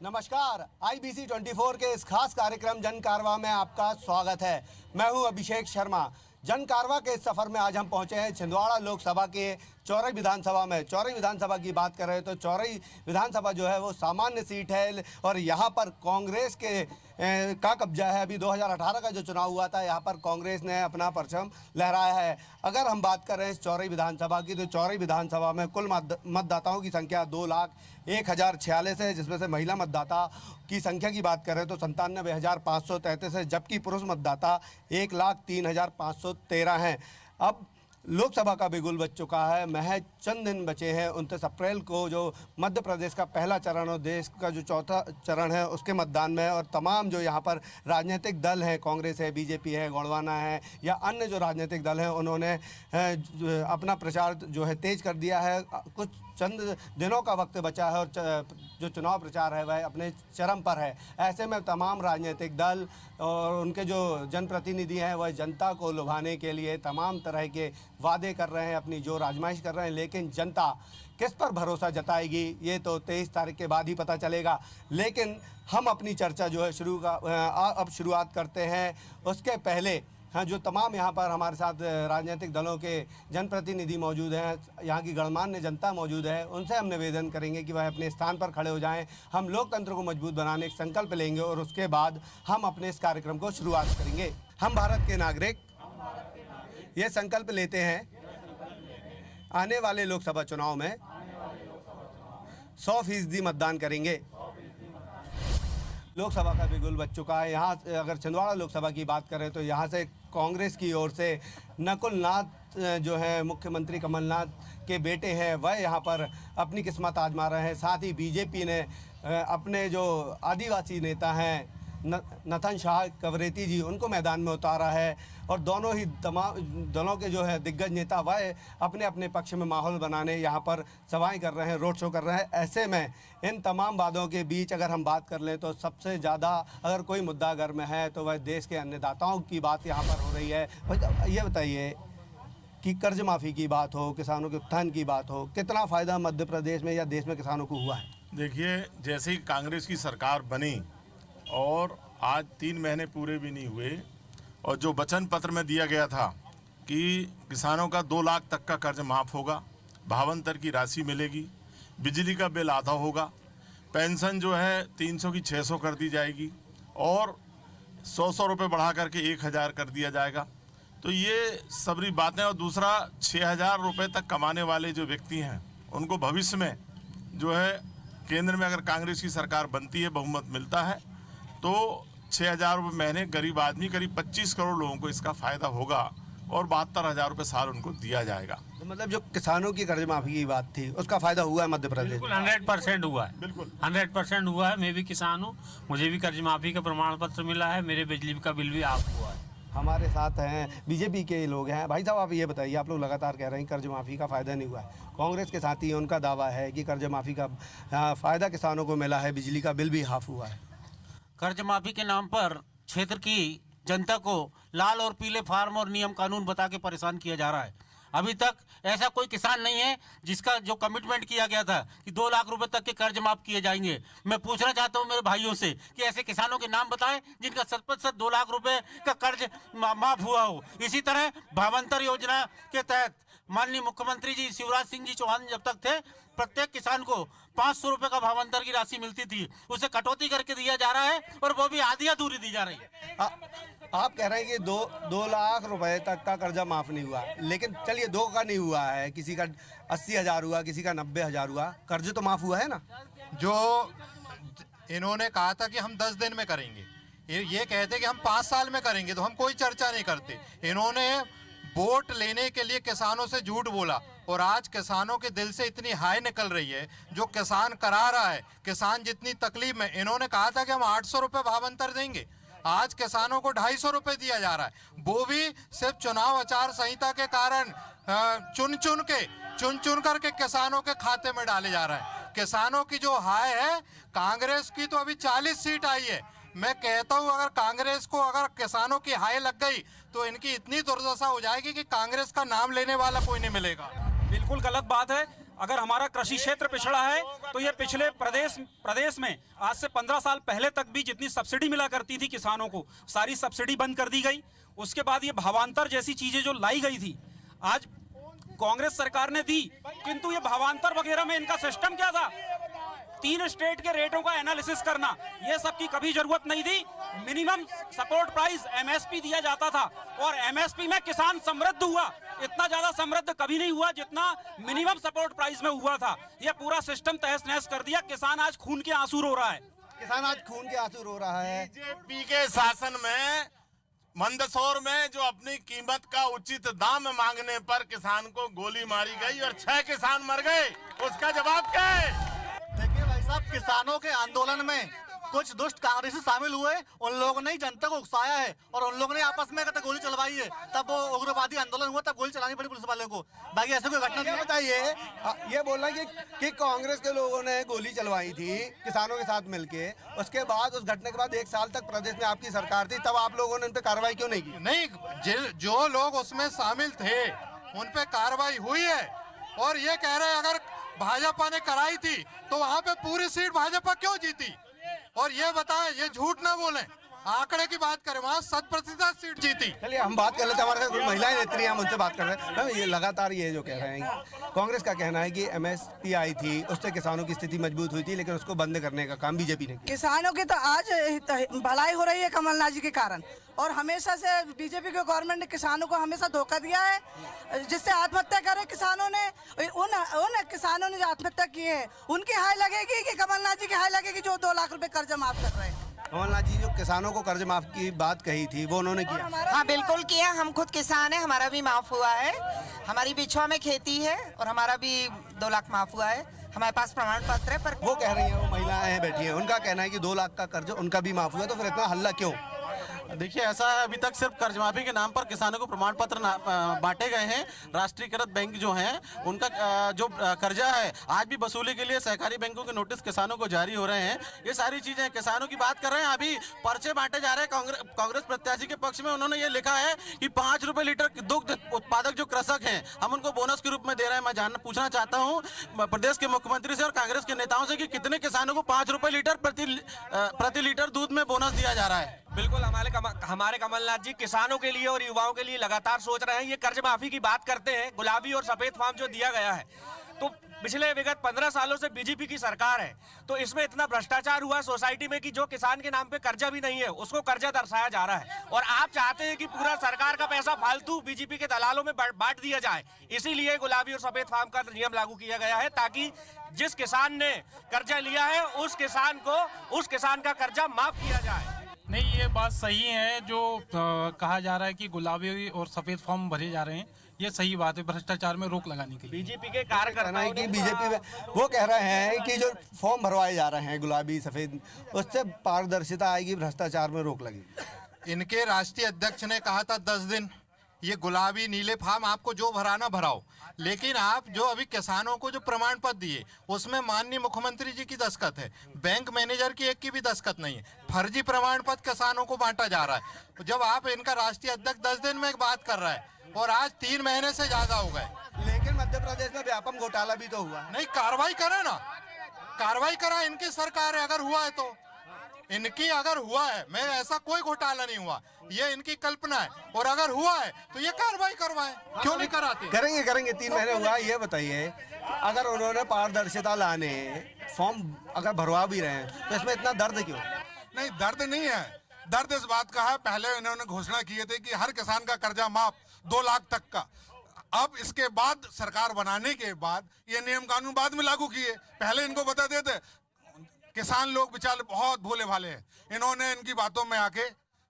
नमस्कार, IBC 24 के इस खास कार्यक्रम जन कारवा में आपका स्वागत है। मैं हूं अभिषेक शर्मा। जन कारवा के इस सफ़र में आज हम पहुंचे हैं छिंदवाड़ा लोकसभा के चौरई विधानसभा में। चौरई विधानसभा की बात करें तो चौरई विधानसभा जो है वो सामान्य सीट है और यहाँ पर कांग्रेस का कब्जा है। अभी 2018 का जो चुनाव हुआ था यहाँ पर कांग्रेस ने अपना परचम लहराया है। अगर हम बात करें इस चौरई विधानसभा की तो चौरई विधानसभा में कुल मतदाताओं की संख्या 2,01,046 है, जिसमें से महिला मतदाता की संख्या की बात करें तो 97,533 है, जबकि पुरुष मतदाता 1,03,513 हैं। अब लोकसभा का बिगुल बज चुका है। महज चंद दिन बचे हैं। 29 अप्रैल को जो मध्य प्रदेश का पहला चरण और देश का जो चौथा चरण है उसके मतदान में, और तमाम जो यहाँ पर राजनीतिक दल हैं, कांग्रेस है, बीजेपी है, गोंडवाना है या अन्य जो राजनीतिक दल हैं, उन्होंने अपना प्रचार जो है तेज कर दिया है। कुछ चंद दिनों का वक्त बचा है और जो चुनाव प्रचार है वह अपने चरम पर है। ऐसे में तमाम राजनीतिक दल और उनके जो जनप्रतिनिधि हैं वह जनता को लुभाने के लिए तमाम तरह के वादे कर रहे हैं, अपनी जो आजमाइश कर रहे हैं। लेकिन जनता किस पर भरोसा जताएगी ये तो 23 तारीख के बाद ही पता चलेगा। लेकिन हम अपनी चर्चा जो है अब शुरुआत करते हैं। उसके पहले हाँ, जो तमाम यहाँ पर हमारे साथ राजनीतिक दलों के जनप्रतिनिधि मौजूद हैं, यहाँ की गणमान्य जनता मौजूद है, उनसे हम निवेदन करेंगे कि वह अपने स्थान पर खड़े हो जाएं। हम लोकतंत्र को मजबूत बनाने का संकल्प लेंगे और उसके बाद हम अपने इस कार्यक्रम को शुरुआत करेंगे। हम भारत के नागरिक ये संकल्प लेते हैं आने वाले लोकसभा चुनाव में 100% मतदान करेंगे। लोकसभा का बिगुल बज चुका है। यहाँ अगर छिंदवाड़ा लोकसभा की बात करें तो यहाँ से कांग्रेस की ओर से नकुल नाथ जो है मुख्यमंत्री कमलनाथ के बेटे हैं, वह यहाँ पर अपनी किस्मत आजमा रहे हैं। साथ ही बीजेपी ने अपने जो आदिवासी नेता हैं नथन शाह कवरेती जी, उनको मैदान में उतारा है और दोनों ही तमाम दलों के जो है दिग्गज नेता वह अपने अपने पक्ष में माहौल बनाने यहाँ पर सभाएं कर रहे हैं, रोड शो कर रहे हैं। ऐसे में इन तमाम बातों के बीच अगर हम बात कर लें तो सबसे ज़्यादा अगर कोई मुद्दा घर में है तो वह देश के अन्नदाताओं की बात यहाँ पर हो रही है। ये बताइए कि कर्ज माफ़ी की बात हो, किसानों के उत्थान की बात हो, कितना फ़ायदा मध्य प्रदेश में या देश में किसानों को हुआ है? देखिए, जैसे ही कांग्रेस की सरकार बनी और आज 3 महीने पूरे भी नहीं हुए और जो वचन पत्र में दिया गया था कि किसानों का 2 लाख तक का कर्ज माफ़ होगा, भावांतर की राशि मिलेगी, बिजली का बिल आधा होगा, पेंशन जो है 300 की 600 कर दी जाएगी और 100 रुपये बढ़ा करके 1,000 कर दिया जाएगा। तो ये सबरी बातें। और दूसरा 6,000 रुपये तक कमाने वाले जो व्यक्ति हैं उनको भविष्य में जो है केंद्र में अगर कांग्रेस की सरकार बनती है, बहुमत मिलता है तो 6,000 रुपये महीने गरीब आदमी, करीब 25 करोड़ लोगों को इसका फ़ायदा होगा और 72,000 रुपये साल उनको दिया जाएगा। तो मतलब जो किसानों की कर्ज माफ़ी की बात थी उसका फ़ायदा हुआ है मध्य प्रदेश? बिल्कुल 100% हुआ है। बिल्कुल 100% हुआ है। मैं भी किसान हूँ, मुझे भी कर्ज माफ़ी का प्रमाण पत्र मिला है, मेरे बिजली का बिल भी ऑफ हुआ है। हमारे साथ हैं बीजेपी के लोग हैं। भाई साहब, आप ये बताइए, आप लोग लगातार कह रहे हैं कर्ज माफ़ी का फ़ायदा नहीं हुआ है। कांग्रेस के साथी उनका दावा है कि कर्ज माफ़ी का फ़ायदा किसानों को मिला है, बिजली का बिल भी हाफ हुआ है। कर्ज माफी के नाम पर क्षेत्र की जनता को लाल और पीले फार्म और नियम कानून बता के परेशान किया जा रहा है। अभी तक ऐसा कोई किसान नहीं है जिसका जो कमिटमेंट किया गया था कि 2 लाख रुपए तक के कर्ज माफ किए जाएंगे। मैं पूछना चाहता हूं मेरे भाइयों से कि ऐसे किसानों के नाम बताएं जिनका 70% 2 लाख रुपए का कर्ज माफ हुआ हो। इसी तरह भावांतर योजना के तहत माननीय मुख्यमंत्री जी शिवराज सिंह जी चौहान जब तक थे, प्रत्येक किसान को 500 रुपए का भावांतर की राशि मिलती थी, उसे कटौती करके दिया जा रहा है और वो भी आधी अधूरी दी जा रही है। आप कह रहे हैं कि 2 लाख रुपए तक का कर्जा माफ नहीं हुआ, लेकिन चलिए 2 का नहीं हुआ है, किसी का 80,000 हुआ, किसी का 90,000 हुआ, कर्ज तो माफ हुआ है ना? जो इन्होंने कहा था कि हम 10 दिन में करेंगे, ये कहते कि हम 5 साल में करेंगे, तो हम कोई चर्चा नहीं करते। इन्होंने वोट लेने के लिए किसानों से झूठ बोला और आज किसानों के दिल से इतनी हाय निकल रही है। जो किसान करा रहा है, किसान जितनी तकलीफ में, इन्होंने कहा था कि हम 800 रुपये भावांतर देंगे, आज किसानों को 250 रुपये दिया जा रहा है। वो भी सिर्फ चुनाव आचार संहिता के कारण चुन करके किसानों के खाते में डाले जा रहा है। किसानों की जो हाय है, कांग्रेस की तो अभी 40 सीट आई है। मैं कहता हूं अगर कांग्रेस को अगर किसानों की हाय लग गई तो इनकी इतनी दुर्दशा हो जाएगी कि कांग्रेस का नाम लेने वाला कोई नहीं मिलेगा। बिल्कुल गलत बात है। अगर हमारा कृषि क्षेत्र पिछड़ा है तो ये पिछले प्रदेश में आज से 15 साल पहले तक भी जितनी सब्सिडी मिला करती थी किसानों को, सारी सब्सिडी बंद कर दी गई। उसके बाद ये भावांतर जैसी चीजें जो लाई गई थी आज कांग्रेस सरकार ने दी, किंतु ये भावांतर वगैरह में इनका सिस्टम क्या था? 3 स्टेट के रेटों का एनालिसिस करना, ये सब की कभी जरूरत नहीं थी। मिनिमम सपोर्ट प्राइस MSP दिया जाता था और MSP में किसान समृद्ध हुआ। इतना ज्यादा समृद्ध कभी नहीं हुआ जितना मिनिमम सपोर्ट प्राइस में हुआ था। ये पूरा सिस्टम तहस नहस कर दिया। किसान आज खून के आंसू रो रहा है। किसान आज खून के आंसू रो रहा है। बीजेपी के शासन में मंदसौर में जो अपनी कीमत का उचित दाम मांगने पर किसान को गोली मारी गई और 6 किसान मर गए, उसका जवाब क्या है? देखिए भाई साहब, किसानों के आंदोलन में कुछ दुष्ट कांग्रेसी शामिल हुए, उन लोगों ने जनता को उकसाया है और उन लोगों ने आपस में गोली चलवाई है। तब वो उग्रवादी आंदोलन हुआ, तब गोली चलानी पड़ी पुलिस वालों को। बाकी ऐसे कोई घटना नहीं। बताइए, ये बोलना कि कांग्रेस के लोगों ने गोली चलवाई थी किसानों के साथ मिलके, उसके बाद उस घटना के बाद 1 साल तक प्रदेश में आपकी सरकार थी, तब आप लोगों ने उन पे कार्रवाई क्यों नहीं की? नहीं, जो लोग उसमें शामिल थे उन पे कार्रवाई हुई है। और ये कह रहे हैं अगर भाजपा ने कराई थी तो वहां पे पूरी सीट भाजपा क्यों जीती? और ये बताएं, ये झूठ ना बोलें, आंकड़े की बात करें, वहाँ 100% सीट जीती। चलिए हम बात कर लेते हैं, हमारे साथ कुछ महिलाएं नेत्री हैं, हम उनसे बात कर रहे हैं। मैम, ये लगातार ये जो कह रहे हैं, कांग्रेस का कहना है कि MSP आई थी, उससे किसानों की स्थिति मजबूत हुई थी, लेकिन उसको बंद करने का काम बीजेपी ने किया। किसानों की तो आज भलाई हो रही है कमलनाथ जी के कारण, और हमेशा से बीजेपी के गवर्नमेंट ने किसानों को हमेशा धोखा दिया है, जिससे आत्महत्या करे किसानों ने। उन किसानों ने जो आत्महत्या की है उनकी हाय लगेगी कि कमलनाथ जी की हाय लगेगी जो 2 लाख रुपए कर्जा माफ कर रहे हैं? कमलनाथ जी जो किसानों को कर्ज माफ की बात कही थी वो उन्होंने किया। हाँ बिल्कुल किया, हम खुद किसान हैं, हमारा भी माफ हुआ है। हमारी बिछुआ में खेती है और हमारा भी 2 लाख माफ हुआ है। हमारे पास प्रमाण पत्र है। पर वो कह रही है, वो महिलाएं बैठी हैं, उनका कहना है कि 2 लाख का कर्ज उनका भी माफ हुआ, तो फिर इतना हल्ला क्यों? देखिए, ऐसा है, अभी तक सिर्फ कर्ज माफी के नाम पर किसानों को प्रमाण पत्र बांटे गए हैं। राष्ट्रीयकृत बैंक जो हैं उनका जो कर्जा है आज भी वसूली के लिए सहकारी बैंकों के नोटिस किसानों को जारी हो रहे हैं। ये सारी चीजें किसानों की बात कर रहे हैं। अभी पर्चे बांटे जा रहे हैं कांग्रेस प्रत्याशी के पक्ष में। उन्होंने ये लिखा है कि 5 रुपए लीटर दुग्ध उत्पादक जो कृषक हैं हम उनको बोनस के रूप में दे रहे हैं। मैं पूछना चाहता हूँ प्रदेश के मुख्यमंत्री से और कांग्रेस के नेताओं से कि कितने किसानों को 5 रुपए लीटर प्रति लीटर दूध में बोनस दिया जा रहा है? बिल्कुल, हमारे कमलनाथ जी किसानों के लिए और युवाओं के लिए लगातार सोच रहे हैं। ये कर्ज माफी की बात करते हैं, गुलाबी और सफेद फॉर्म जो दिया गया है, तो पिछले विगत 15 सालों से बीजेपी की सरकार है, तो इसमें इतना भ्रष्टाचार हुआ सोसाइटी में कि जो किसान के नाम पे कर्जा भी नहीं है उसको कर्जा दर्शाया जा रहा है। और आप चाहते हैं कि पूरा सरकार का पैसा फालतू बीजेपी के दलालों में बांट दिया जाए, इसीलिए गुलाबी और सफेद फॉर्म का नियम लागू किया गया है, ताकि जिस किसान ने कर्जा लिया है उस किसान का कर्जा माफ किया जाए। नहीं, ये बात सही है जो कहा जा रहा है कि गुलाबी और सफेद फॉर्म भरे जा रहे हैं, ये सही बात है भ्रष्टाचार में रोक लगाने के लिए। बीजेपी के कार्यकर्ताओं कि बीजेपी में वो कह रहे हैं कि जो फॉर्म भरवाए जा रहे हैं गुलाबी सफेद, उससे पारदर्शिता आएगी, भ्रष्टाचार में रोक लगेगी। इनके राष्ट्रीय अध्यक्ष ने कहा था 10 दिन ये गुलाबी नीले फॉर्म आपको जो भराना भराओ, लेकिन आप जो अभी किसानों को जो प्रमाण पत्र दिए उसमें माननीय मुख्यमंत्री जी की दस्तखत है, बैंक मैनेजर की एक की भी दस्तखत नहीं है। फर्जी प्रमाण पत्र किसानों को बांटा जा रहा है। जब आप इनका राष्ट्रीय अध्यक्ष 10 दिन में एक बात कर रहा है और आज 3 महीने से ज्यादा हो गए। लेकिन मध्य प्रदेश में व्यापम घोटाला भी तो हुआ। नहीं, कार्रवाई करे ना, कार्रवाई करा, इनकी सरकार है, अगर हुआ है तो इनकी, अगर हुआ है, मैं ऐसा कोई घोटाला नहीं हुआ, ये इनकी कल्पना है, और अगर हुआ है तो ये कार्रवाई करवाएं, क्यों नहीं कराते? करेंगे 3 महीने हुआ। ये बताइए, अगर उन्होंने पारदर्शिता लाने फॉर्म अगर भरवा भी रहे हैं तो इसमें इतना दर्द क्यों? नहीं, दर्द नहीं है, दर्द इस बात का है, पहले इन्होंने घोषणा किए थे कि हर किसान का कर्जा माफ 2 लाख तक का। अब इसके बाद सरकार बनाने के बाद ये नियम कानून बाद में लागू किए, पहले इनको बता देते। किसान लोग बेचारे बहुत भोले भाले हैं, इन्होंने इनकी बातों में आके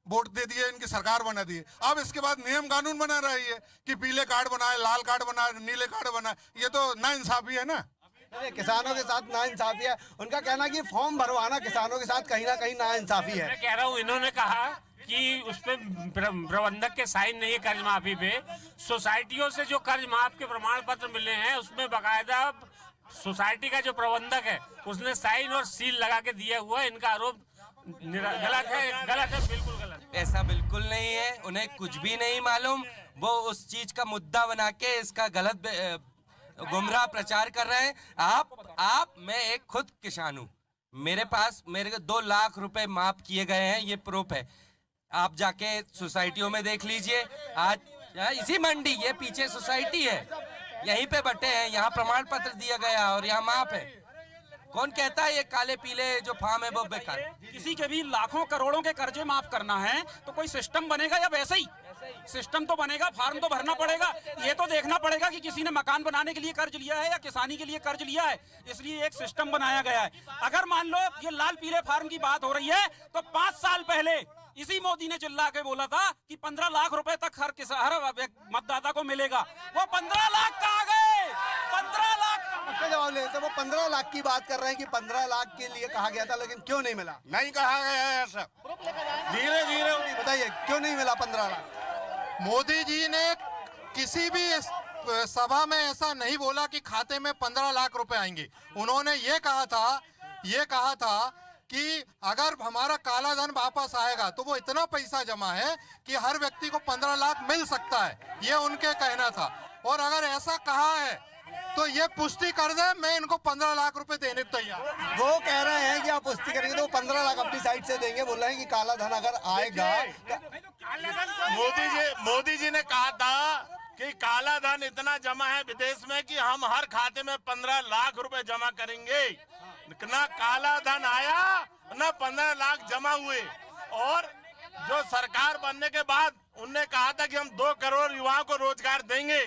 वोट दे दिए, इनकी सरकार बना दी। अब इसके बाद नियम कानून बना रही है कि पीले कार्ड बनाए, लाल कार्ड बनाए, नीले कार्ड बनाए, ये तो नाइंसाफी है ना। किसानों के साथ नाइंसाफी है। उनका कहना कि फॉर्म भरवाना किसानों के साथ कहीं ना कहीं नाइंसाफी है। मैं कह रहा हूँ, इन्होंने कहा कि उस पे प्रबंधक के साइन नहीं है कर्ज माफी पे। सोसाइटियों से जो कर्ज माफ के प्रमाण पत्र मिले हैं उसमें बाकायदा सोसाइटी का जो प्रबंधक है उसने साइन और सील लगा के दिया हुआ है। इनका आरोप गलत है, बिल्कुल गलत। ऐसा बिल्कुल नहीं है, उन्हें कुछ भी नहीं मालूम। वो उस चीज का मुद्दा बना के इसका गलत गुमराह प्रचार कर रहे हैं। आप मैं एक खुद किसान हूँ, मेरे पास मेरे को 2 लाख रुपए माफ किए गए हैं, ये प्रूफ है। आप जाके सोसाइटियों में देख लीजिए, आज इसी मंडी, ये पीछे सोसाइटी है, यहीं पे बटे हैं, यहाँ प्रमाण पत्र दिया गया और यहाँ माफ है। कौन कहता है ये काले पीले जो फार्म है वो बेकार? किसी के भी लाखों करोड़ों के कर्जे माफ करना है तो कोई सिस्टम बनेगा या वैसे ही सिस्टम तो बनेगा, फार्म तो भरना पड़ेगा। ये तो देखना पड़ेगा कि किसी ने मकान बनाने के लिए कर्ज लिया है या किसानी के लिए कर्ज लिया है, इसलिए एक सिस्टम बनाया गया है। अगर मान लो ये लाल पीले फार्म की बात हो रही है तो 5 साल पहले इसी मोदी ने चिल्ला के बोला था कि 15 लाख रुपए तक हर मतदाता को मिलेगा। वो 15 लाख कहाँ गए? 15 लाख उसका जवाब ले तो वो 15 लाख की बात कर रहे हैं कि 15 लाख के लिए कहा गया था, लेकिन क्यों नहीं मिला? नहीं कहा गया है ऐसा, धीरे धीरे बताइए क्यों नहीं मिला 15 लाख? मोदी जी ने किसी भी सभा में ऐसा नहीं बोला कि खाते में 15 लाख रुपए आएंगे। उन्होंने ये कहा था कि अगर हमारा काला धन वापस आएगा तो वो इतना पैसा जमा है कि हर व्यक्ति को 15 लाख मिल सकता है, ये उनके कहना था। और अगर ऐसा कहा है तो ये पुष्टि कर दे, मैं इनको 15 लाख रुपए देने को तैयार। वो कह रहे हैं कि आप पुष्टि करेंगे तो 15 लाख अपनी साइड से देंगे, बोल रहे हैं कि काला धन अगर आएगा। मोदी जी ने कहा था कि काला धन इतना जमा है विदेश में कि हम हर खाते में 15 लाख रुपए जमा करेंगे। ना काला धन आया, ना 15 लाख जमा हुए। और जो सरकार बनने के बाद उनने कहा था कि हम 2 करोड़ युवाओं को रोजगार देंगे,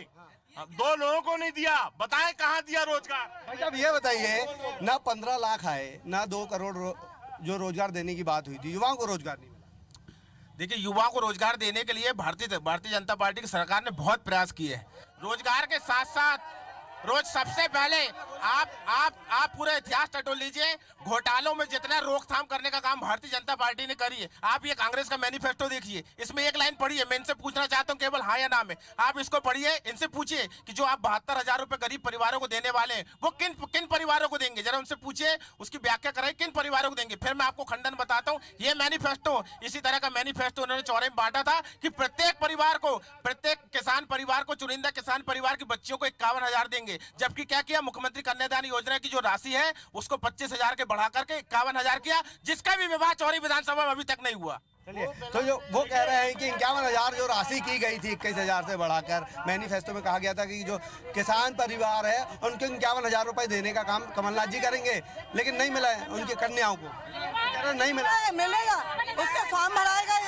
2 लोगों को नहीं दिया। बताएं कहाँ दिया रोजगार? भाई साहब ये बताइए, ना 15 लाख आए, ना 2 करोड़ जो रोजगार देने की बात हुई थी, युवाओं को रोजगार नहीं मिला। देखिए, युवाओं को रोजगार देने के लिए भारतीय जनता पार्टी की सरकार ने बहुत प्रयास किए हैं। रोजगार के साथ साथ रोज सबसे पहले आप पूरा इतिहास टटोल लीजिए, घोटालों में जितना रोकथाम करने का काम भारतीय जनता पार्टी ने करी है। आप ये कांग्रेस का मैनिफेस्टो देखिए, इसमें एक लाइन पढ़िए, मैं इनसे पूछना चाहता हूँ केवल हाँ या ना में। आप इसको पढ़िए, इनसे पूछिए कि जो आप 72,000 रुपए गरीब परिवारों को देने वाले हैं वो किन परिवारों को देंगे, जरा उनसे पूछिए, उसकी व्याख्या कराइए किन परिवारों को देंगे। फिर मैं आपको खंडन बताता हूँ। ये मैनिफेस्टो, इसी तरह का मैनिफेस्टो उन्होंने चौरे में बांटा था कि प्रत्येक किसान परिवार को, चुनिंदा किसान परिवार की बच्चियों को 51,000 देंगे। जबकि क्या किया, मुख्यमंत्री कन्यादान योजना की जो राशि है उसको 25,000 के बढ़ा करके 51,000 किया, जिसका भी विवाह चौरी विधानसभा में अभी तक नहीं हुआ। तो जो वो कह रहे हैं कि 51,000 जो राशि की गई थी 21,000 से बढ़ाकर, मैनिफेस्टो में कहा गया था कि जो किसान परिवार है उनके 51,000 रुपए देने का काम कमलनाथ जी करेंगे, लेकिन नहीं मिला है उनकी कन्याओं को। नहीं मिला, मिलेगा, उसका फॉर्म भराएगा।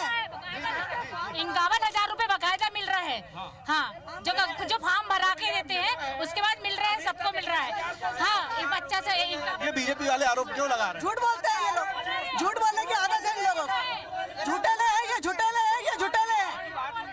51,000 रुपए बकायदा मिल रहा है। हाँ, जो फॉर्म भरा के देते हैं उसके बाद मिल रहा है, सबको मिल रहा है। हाँ, एक बच्चा से ये बीजेपी वाले आरोप क्यों लगा रहे हैं? झूठ बोलते हैं ये लोग, झूठ बोलने की आदत है इन लोगों को। झूठेले हैं ये, झूठेले हैं ये, झूठेले हैं।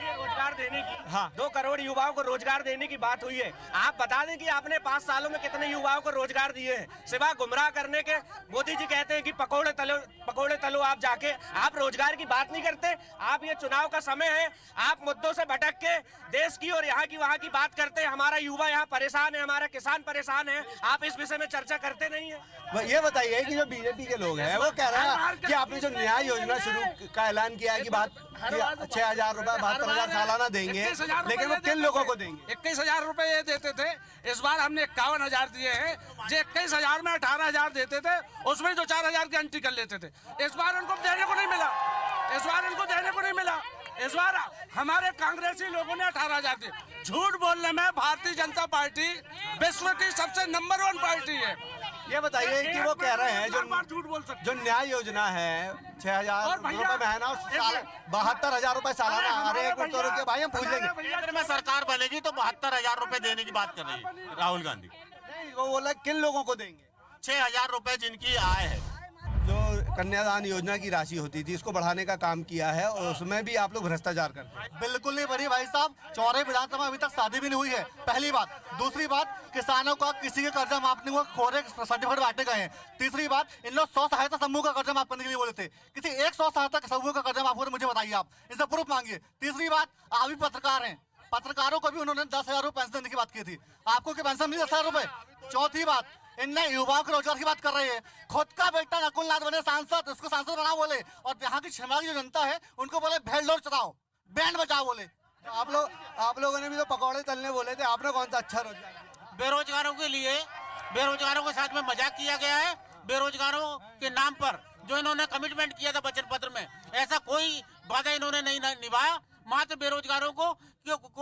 रोजगार देने की, 2 करोड़ युवाओं को रोजगार देने की बात हुई है। आप बता दें कि आपने 5 सालों में कितने युवाओं को रोजगार दिए हैं सिवा गुमराह करने के। मोदी जी कहते हैं कि पकौड़े तलो, आप जाके आप रोजगार की बात नहीं करते। आप ये चुनाव का समय है, आप मुद्दों से भटक के देश की और यहाँ की वहाँ की बात करते हैं। हमारा युवा यहाँ परेशान है, हमारा किसान परेशान है, आप इस विषय में चर्चा करते नहीं है। ये बताइए कि जो बीजेपी के लोग हैं वो कह रहे हैं कि आपने जो न्याय योजना शुरू का ऐलान किया है कि 6,000 रुपए 72,000 सालाना देंगे, लेकिन वो किन लोगों को देंगे? 21,000 रुपए ये देते थे, इस बार हमने 51,000 दिए हैं। जो 21,000 में 18,000 देते थे, उसमें जो 4,000 की एंट्री कर लेते थे, इस बार उनको देने को नहीं मिला। इस बार हमारे कांग्रेसी लोगों ने 18,000 दिए। झूठ बोलने में भारतीय जनता पार्टी विश्व की सबसे नंबर 1 पार्टी है। ये बताइए कि वो कह रहे हैं जो न्याय योजना है 6,000 रुपए महीना और 72,000 रुपए सालाना आ रहे हैं। भाई हम पूछ लेंगे, केंद्र में सरकार बनेगी तो 72,000 रुपए देने की बात कर रही है राहुल गांधी। वो बोला किन लोगों को देंगे? 6,000 रुपए जिनकी आय है। जो कन्यादान योजना की राशि होती थी इसको बढ़ाने का काम किया है और उसमें भी आप लोग भ्रष्टाचार करते हैं। बिल्कुल नहीं बढ़ी भाई साहब, चौरे विधानसभा अभी तक शादी भी नहीं हुई है, पहली बात। दूसरी बात, किसानों का किसी का कर्जा माफ नहीं हुआ, खोरे सर्टिफिकेट बांटे गए हैं। तीसरी बात, इन लोग 100 सहायता समूह का कर्जा माफ करने के लिए बोले थे, किसी एक 100 सहायता समूह का कर्जा माफ हुआ मुझे बताइए आप, इसका प्रूफ मांगिए। तीसरी बात, आप भी पत्रकार हैं, पत्रकारों को भी उन्होंने 10,000 रुपए पेंशन देने की बात की थी, आपको क्या पेंशन मिली 10,000 रुपए? चौथी बात, इनने युवाओं के रोजगार की बात कर रहे हैं। खुद का बेटा नकुल नाथ बने सांसद, उसको सांसद बना बोले, और यहाँ की छिंदवाड़ा की जो जनता है उनको बोले भेड़ चलाओ, बैंड बजाओ बोले। आप लोगों ने भी तो पकौड़े तलने बोले थे, आपने कौन सा अच्छा रोजगार? बेरोजगारों के लिए बेरोजगारों के साथ में मजाक किया गया है। बेरोजगारों के नाम पर जो इन्होंने कमिटमेंट किया था वचन पत्र में, ऐसा कोई वादा इन्होंने नहीं निभाया। मात्र बेरोजगारों को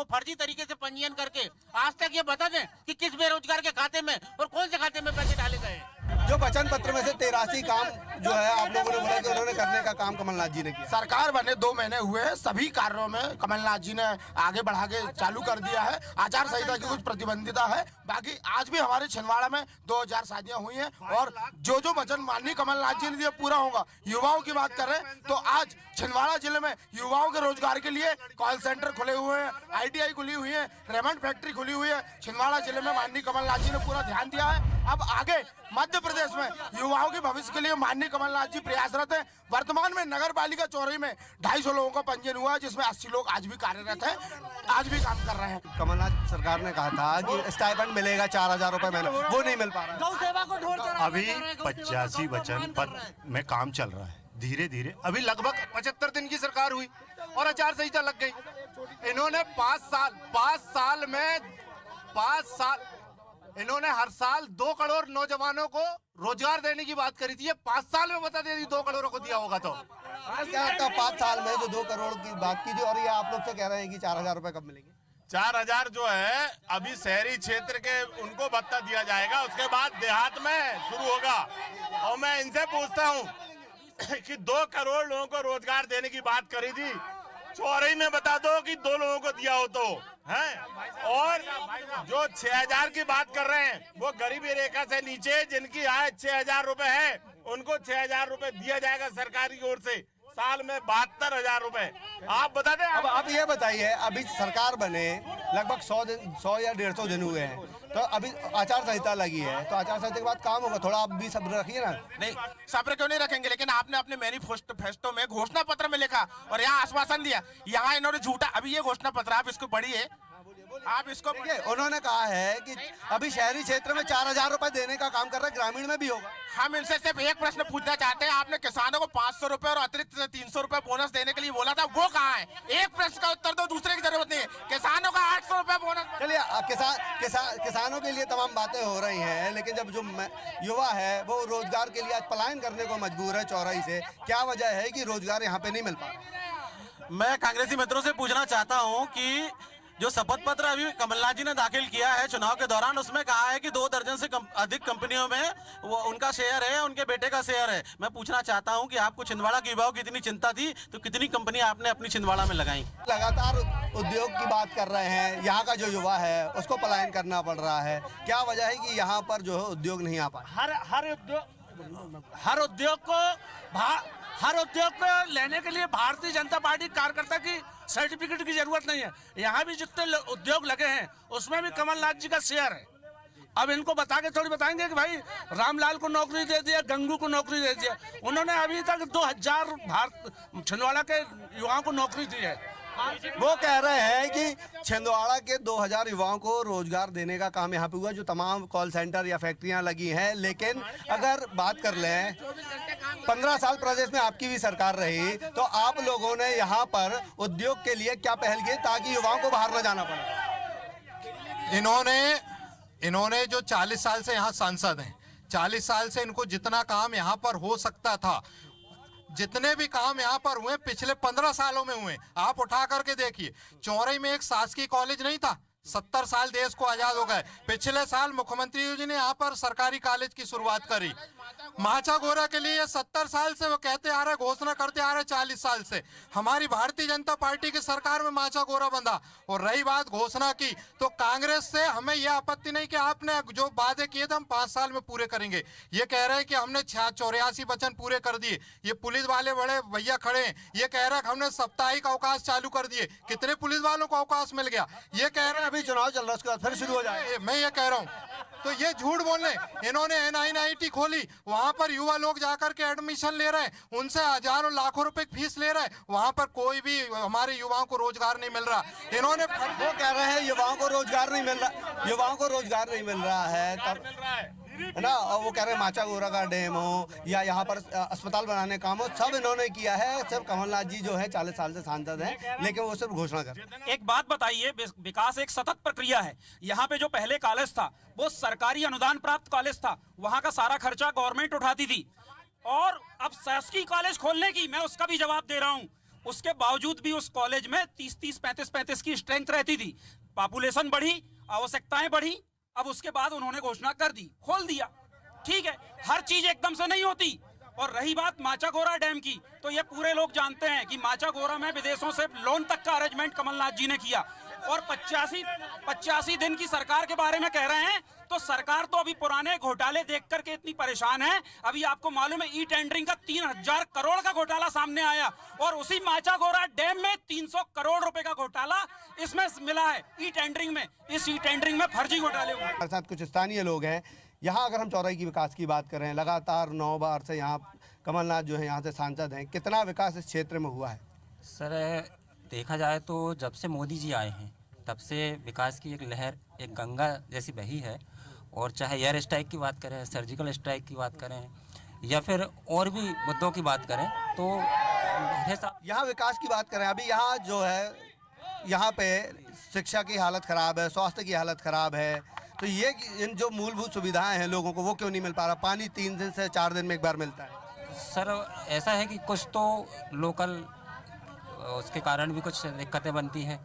फर्जी तरीके से पंजीयन करके आज तक ये बता दें कि किस बेरोजगार के खाते में और कौन से खाते में पैसे डाले गए। जो वचन पत्र में से 83 काम जो है आप लोगों ने बोला कि उन्होंने करने का काम कमलनाथ जी ने किया। सरकार बने 2 महीने हुए हैं, सभी कार्यों में कमलनाथ जी ने आगे बढ़ा के चालू कर दिया है। आचार संहिता की कुछ प्रतिबंधिता है, बाकी आज भी हमारे छिंदवाड़ा में 2000 शादियां हुई हैं और जो जो वचन माननीय कमलनाथ जी ने दिया पूरा होगा। युवाओं की बात करें तो आज छिंदवाड़ा जिले में युवाओं के रोजगार के लिए कॉल सेंटर खुले हुए हैं, ITI खुली हुई है, रेमंड फैक्ट्री खुली हुई है। छिंदवाड़ा जिले में माननीय कमलनाथ जी ने पूरा ध्यान दिया है। अब आगे मध्य प्रदेश में युवाओं के भविष्य के लिए माननीय कमलनाथ जी प्रयासरत हैं। वर्तमान में नगर पालिका चौरई में 250 लोगों का पंजीयन हुआ है, जिसमें 80 लोग आज भी कार्यरत हैं, आज भी काम कर रहे हैं। कमलनाथ सरकार ने कहा था कि स्टाइपेंड मिलेगा 4000 रुपए महीना, वो नहीं मिल पा रहा। अभी 85 वचन पत्र में काम चल रहा है। धीरे धीरे अभी लगभग 75 दिन की सरकार हुई और आचार संहिता लग गई। इन्होंने 5 साल इन्होंने हर साल 2 करोड़ नौजवानों को रोजगार देने की बात करी थी। ये 5 साल में बता दे 2 करोड़ को दिया होगा तो क्या था 5 साल में जो 2 करोड़ की बात की थी, और ये आप लोग से कह रहे हैं कि 4000 रुपए कब मिलेंगे? 4000 जो है अभी शहरी क्षेत्र के उनको भत्ता दिया जाएगा, उसके बाद देहात में शुरू होगा। और मैं इनसे पूछता हूँ कि 2 करोड़ लोगों को रोजगार देने की बात करी थी, चौरई में बता दो कि 2 लोगों को दिया हो तो हैं। और जो 6000 की बात कर रहे हैं वो गरीबी रेखा से नीचे जिनकी आय 6000 रुपए है, उनको 6000 रुपए दिया जाएगा सरकार की ओर से, साल में 72,000 रुपए। आप बता दें। अब आप ये बताइए, अभी सरकार बने लगभग 100 या 150 दिन हुए हैं, तो अभी आचार संहिता लगी है, तो आचार संहिता के बाद काम होगा। थोड़ा आप भी सब्र रखिए ना। नहीं, सब्र क्यों नहीं रखेंगे, लेकिन आपने अपने मैनिफेस्टो में घोषणा पत्र में लिखा और यहाँ आश्वासन दिया, यहाँ इन्होंने झूठा। अभी ये घोषणा पत्र आप इसको पढ़िए, आप इसको देखिए। उन्होंने कहा है कि अभी शहरी क्षेत्र में 4000 रुपए देने का काम कर रहे हैं, ग्रामीण में भी होगा। हम इनसे सिर्फ एक प्रश्न पूछना चाहते हैं, आपने किसानों को 500 रुपए और अतिरिक्त 300 रुपए बोनस देने के लिए बोला था, वो कहाँ है? एक प्रश्न का उत्तर दो, दूसरे की जरूरत नहीं है। किसानों का 800 रुपए बोनस। चलिए, किसानों के लिए तमाम बातें हो रही हैं, लेकिन जब जो युवा है वो रोजगार के लिए आज पलायन करने को मजबूर है चौराई से, क्या वजह है कि रोजगार यहाँ पे नहीं मिल पा रहा? मैं कांग्रेसी मित्रों से पूछना चाहता हूँ कि जो शपथ पत्र अभी कमलनाथ जी ने दाखिल किया है चुनाव के दौरान, उसमें कहा है कि 2 दर्जन से अधिक कंपनियों में वो उनका शेयर है, उनके बेटे का शेयर है। मैं पूछना चाहता हूं कि आपको छिंदवाड़ा के युवाओं की इतनी चिंता थी तो कितनी कंपनी आपने अपनी छिंदवाड़ा में लगाई? लगातार उद्योग की बात कर रहे हैं, यहाँ का जो युवा है उसको पलायन करना पड़ रहा है। क्या वजह है कि यहाँ पर जो है उद्योग नहीं आ पाए? हर उद्योग को लेने के लिए भारतीय जनता पार्टी कार्यकर्ता की सर्टिफिकेट की जरूरत नहीं है। यहाँ भी जितने उद्योग लगे हैं उसमें भी कमलनाथ जी का शेयर है। अब इनको बता के थोड़ी बताएंगे कि भाई रामलाल को नौकरी दे दिया, गंगू को नौकरी दे दिया। उन्होंने अभी तक 2000 छिंदवाड़ा के युवाओं को नौकरी दी है। वो कह रहे हैं कि छिंदवाड़ा के 2000 युवाओं को रोजगार देने का काम यहाँ पे हुआ, जो तमाम कॉल सेंटर या फैक्ट्रियां लगी हैं। लेकिन अगर बात कर लें, 15 साल प्रदेश में आपकी भी सरकार रही, तो आप लोगों ने यहाँ पर उद्योग के लिए क्या पहल की ताकि युवाओं को बाहर न जाना पड़े? इन्होंने जो 40 साल से यहाँ सांसद हैं, 40 साल से इनको जितना काम यहाँ पर हो सकता था, जितने भी काम यहाँ पर हुए पिछले 15 सालों में हुए, आप उठा करके देखिए। चौरई में एक शासकीय कॉलेज नहीं था, 70 साल देश को आजाद हो गए। पिछले साल मुख्यमंत्री जी ने यहाँ पर सरकारी कॉलेज की शुरुआत करी। माचा गोरा के लिए 70 साल से वो कहते आ रहे, घोषणा करते आ रहे 40 साल से। हमारी भारतीय जनता पार्टी की सरकार में माचा गोरा बंधा। और रही बात घोषणा की, तो कांग्रेस से हमें यह आपत्ति नहीं कि आपने जो वादे किए थे हम 5 साल में पूरे करेंगे। ये कह रहे हैं कि हमने 84 वचन पूरे कर दिए। ये पुलिस वाले बड़े भैया खड़े हैं, ये कह रहे हैं कि हमने साप्ताहिक अवकाश चालू कर दिए। कितने पुलिस वालों को अवकाश मिल गया? ये कह रहे हैं अभी चुनाव चल रहा है, उसके बाद फिर शुरू हो जाए। मैं ये कह रहा हूँ, तो ये झूठ बोल रहे हैं। इन्होंने NIT खोली, वहां पर युवा लोग जाकर के एडमिशन ले रहे हैं, उनसे हजारों लाखों रुपए की फीस ले रहे हैं। वहां पर कोई भी हमारे युवाओं को रोजगार नहीं मिल रहा। इन्होंने वो कह रहे हैं युवाओं को रोजगार नहीं मिल रहा, युवाओं को रोजगार नहीं मिल रहा है। तब है ना, और वो कह रहे हैं माचा गोरा का डैम हो या यहाँ पर अस्पताल बनाने काम हो, सब इन्होंने किया है। सिर्फ कमलनाथ जी जो है 40 साल से सांसद हैं, लेकिन वो सिर्फ घोषणा कर। एक बात बताइए, विकास एक सतत प्रक्रिया है। यहाँ पे जो पहले कॉलेज था वो सरकारी अनुदान प्राप्त कॉलेज था, वहाँ का सारा खर्चा गवर्नमेंट उठाती थी, और अब शासकीय कॉलेज खोलने की मैं उसका भी जवाब दे रहा हूँ। उसके बावजूद भी उस कॉलेज में 30-30, 35-35 की स्ट्रेंथ रहती थी। पॉपुलेशन बढ़ी, आवश्यकताएं बढ़ी, अब उसके बाद उन्होंने घोषणा कर दी, खोल दिया। ठीक है, हर चीज एकदम से नहीं होती। और रही बात माचागोरा डैम की, तो ये पूरे लोग जानते हैं कि माचागोरा में विदेशों से लोन तक का अरेंजमेंट कमलनाथ जी ने किया। और 85 दिन की सरकार के बारे में कह रहे हैं, तो सरकार तो अभी पुराने घोटाले देख करके इतनी परेशान है। अभी आपको मालूम है ई टेंडरिंग का 3000 करोड़ का घोटाला सामने आया, और उसी माचागोरा डैम में 300 करोड़ रुपए का घोटाला इसमें मिला है ई टेंडरिंग में। इस ई टेंडरिंग में फर्जी घोटाले हुए। हमारे साथ कुछ स्थानीय लोग हैं। यहाँ अगर हम चौराही की विकास की बात करें, लगातार 9 बार से यहाँ कमलनाथ जो है यहाँ से सांसद हैं, कितना विकास इस क्षेत्र में हुआ है? सर देखा जाए तो जब से मोदी जी आए हैं तब से विकास की एक लहर, एक गंगा जैसी बही है। और चाहे एयर स्ट्राइक की बात करें, सर्जिकल स्ट्राइक की बात करें, या फिर और भी मुद्दों की बात करें, तो यहाँ विकास की बात करें, अभी यहाँ जो है यहाँ पे शिक्षा की हालत ख़राब है, स्वास्थ्य की हालत ख़राब है, तो ये इन जो मूलभूत सुविधाएं हैं लोगों को, वो क्यों नहीं मिल पा रहा? पानी 3 दिन से 4 दिन में एक बार मिलता है। सर ऐसा है कि कुछ तो लोकल उसके कारण भी कुछ दिक्कतें बनती हैं,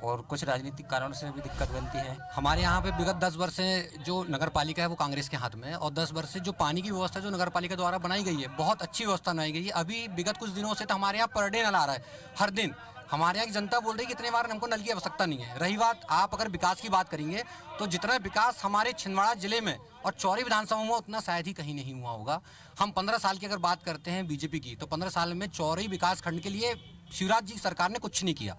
और कुछ राजनीतिक कारणों से भी दिक्कत बनती है। हमारे यहाँ पे विगत 10 वर्ष से जो नगर पालिका है वो कांग्रेस के हाथ में है, और 10 वर्ष से जो पानी की व्यवस्था जो नगर पालिका द्वारा बनाई गई है, बहुत अच्छी व्यवस्था बनाई गई है। अभी विगत कुछ दिनों से तो हमारे यहाँ पर डे नल आ रहा है, हर दिन। हमारे यहाँ की जनता बोल रही है कि इतने बार हमको नल की आवश्यकता नहीं है। रही बात, आप अगर विकास की बात करेंगे तो जितना विकास हमारे छिंदवाड़ा जिले में और चौरी विधानसभा में उतना शायद ही कहीं नहीं हुआ होगा। हम 15 साल की अगर बात करते हैं बीजेपी की, तो 15 साल में चौरी विकास खंड के लिए शिवराज जी सरकार ने कुछ नहीं किया।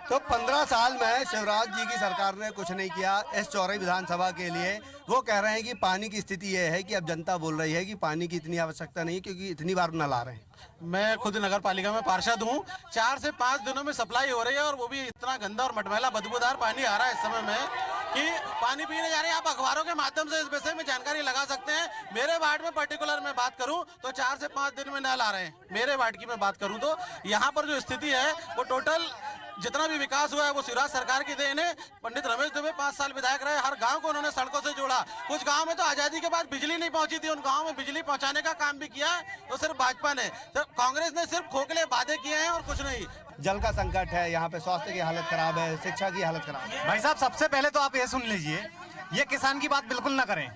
तो 15 साल में शिवराज जी की सरकार ने कुछ नहीं किया इस चौराही विधानसभा के लिए। वो कह रहे हैं कि पानी की स्थिति ये है कि अब जनता बोल रही है कि पानी की इतनी आवश्यकता नहीं, क्योंकि इतनी बार नल आ रहे हैं। मैं खुद नगर पालिका में पार्षद हूँ। 4 से 5 दिनों में सप्लाई हो रही है, और वो भी इतना गंदा और मटमैला बदबूदार पानी आ रहा है इस समय में कि पानी पीने जा रहे हैं। आप अखबारों के माध्यम से इस विषय में जानकारी लगा सकते हैं। मेरे वार्ड में पर्टिकुलर मैं बात करूं तो 4 से 5 दिन में नल आ रहे हैं। मेरे वार्ड की मैं बात करूं तो यहाँ पर जो स्थिति है, वो टोटल जितना भी विकास हुआ है वो शिवराज सरकार की देन है। पंडित रमेश दुबे 5 साल विधायक रहे, हर गांव को उन्होंने सड़कों से जोड़ा। कुछ गांव में तो आजादी के बाद बिजली नहीं पहुंची थी, उन गांव में बिजली पहुंचाने का काम भी किया है तो सिर्फ भाजपा ने। कांग्रेस ने सिर्फ खोखले वादे किए हैं और कुछ नहीं। जल का संकट है यहाँ पे, स्वास्थ्य की हालत खराब है, शिक्षा की हालत खराब है। भाई साहब, सबसे पहले तो आप ये सुन लीजिए, ये किसान की बात बिल्कुल ना करें।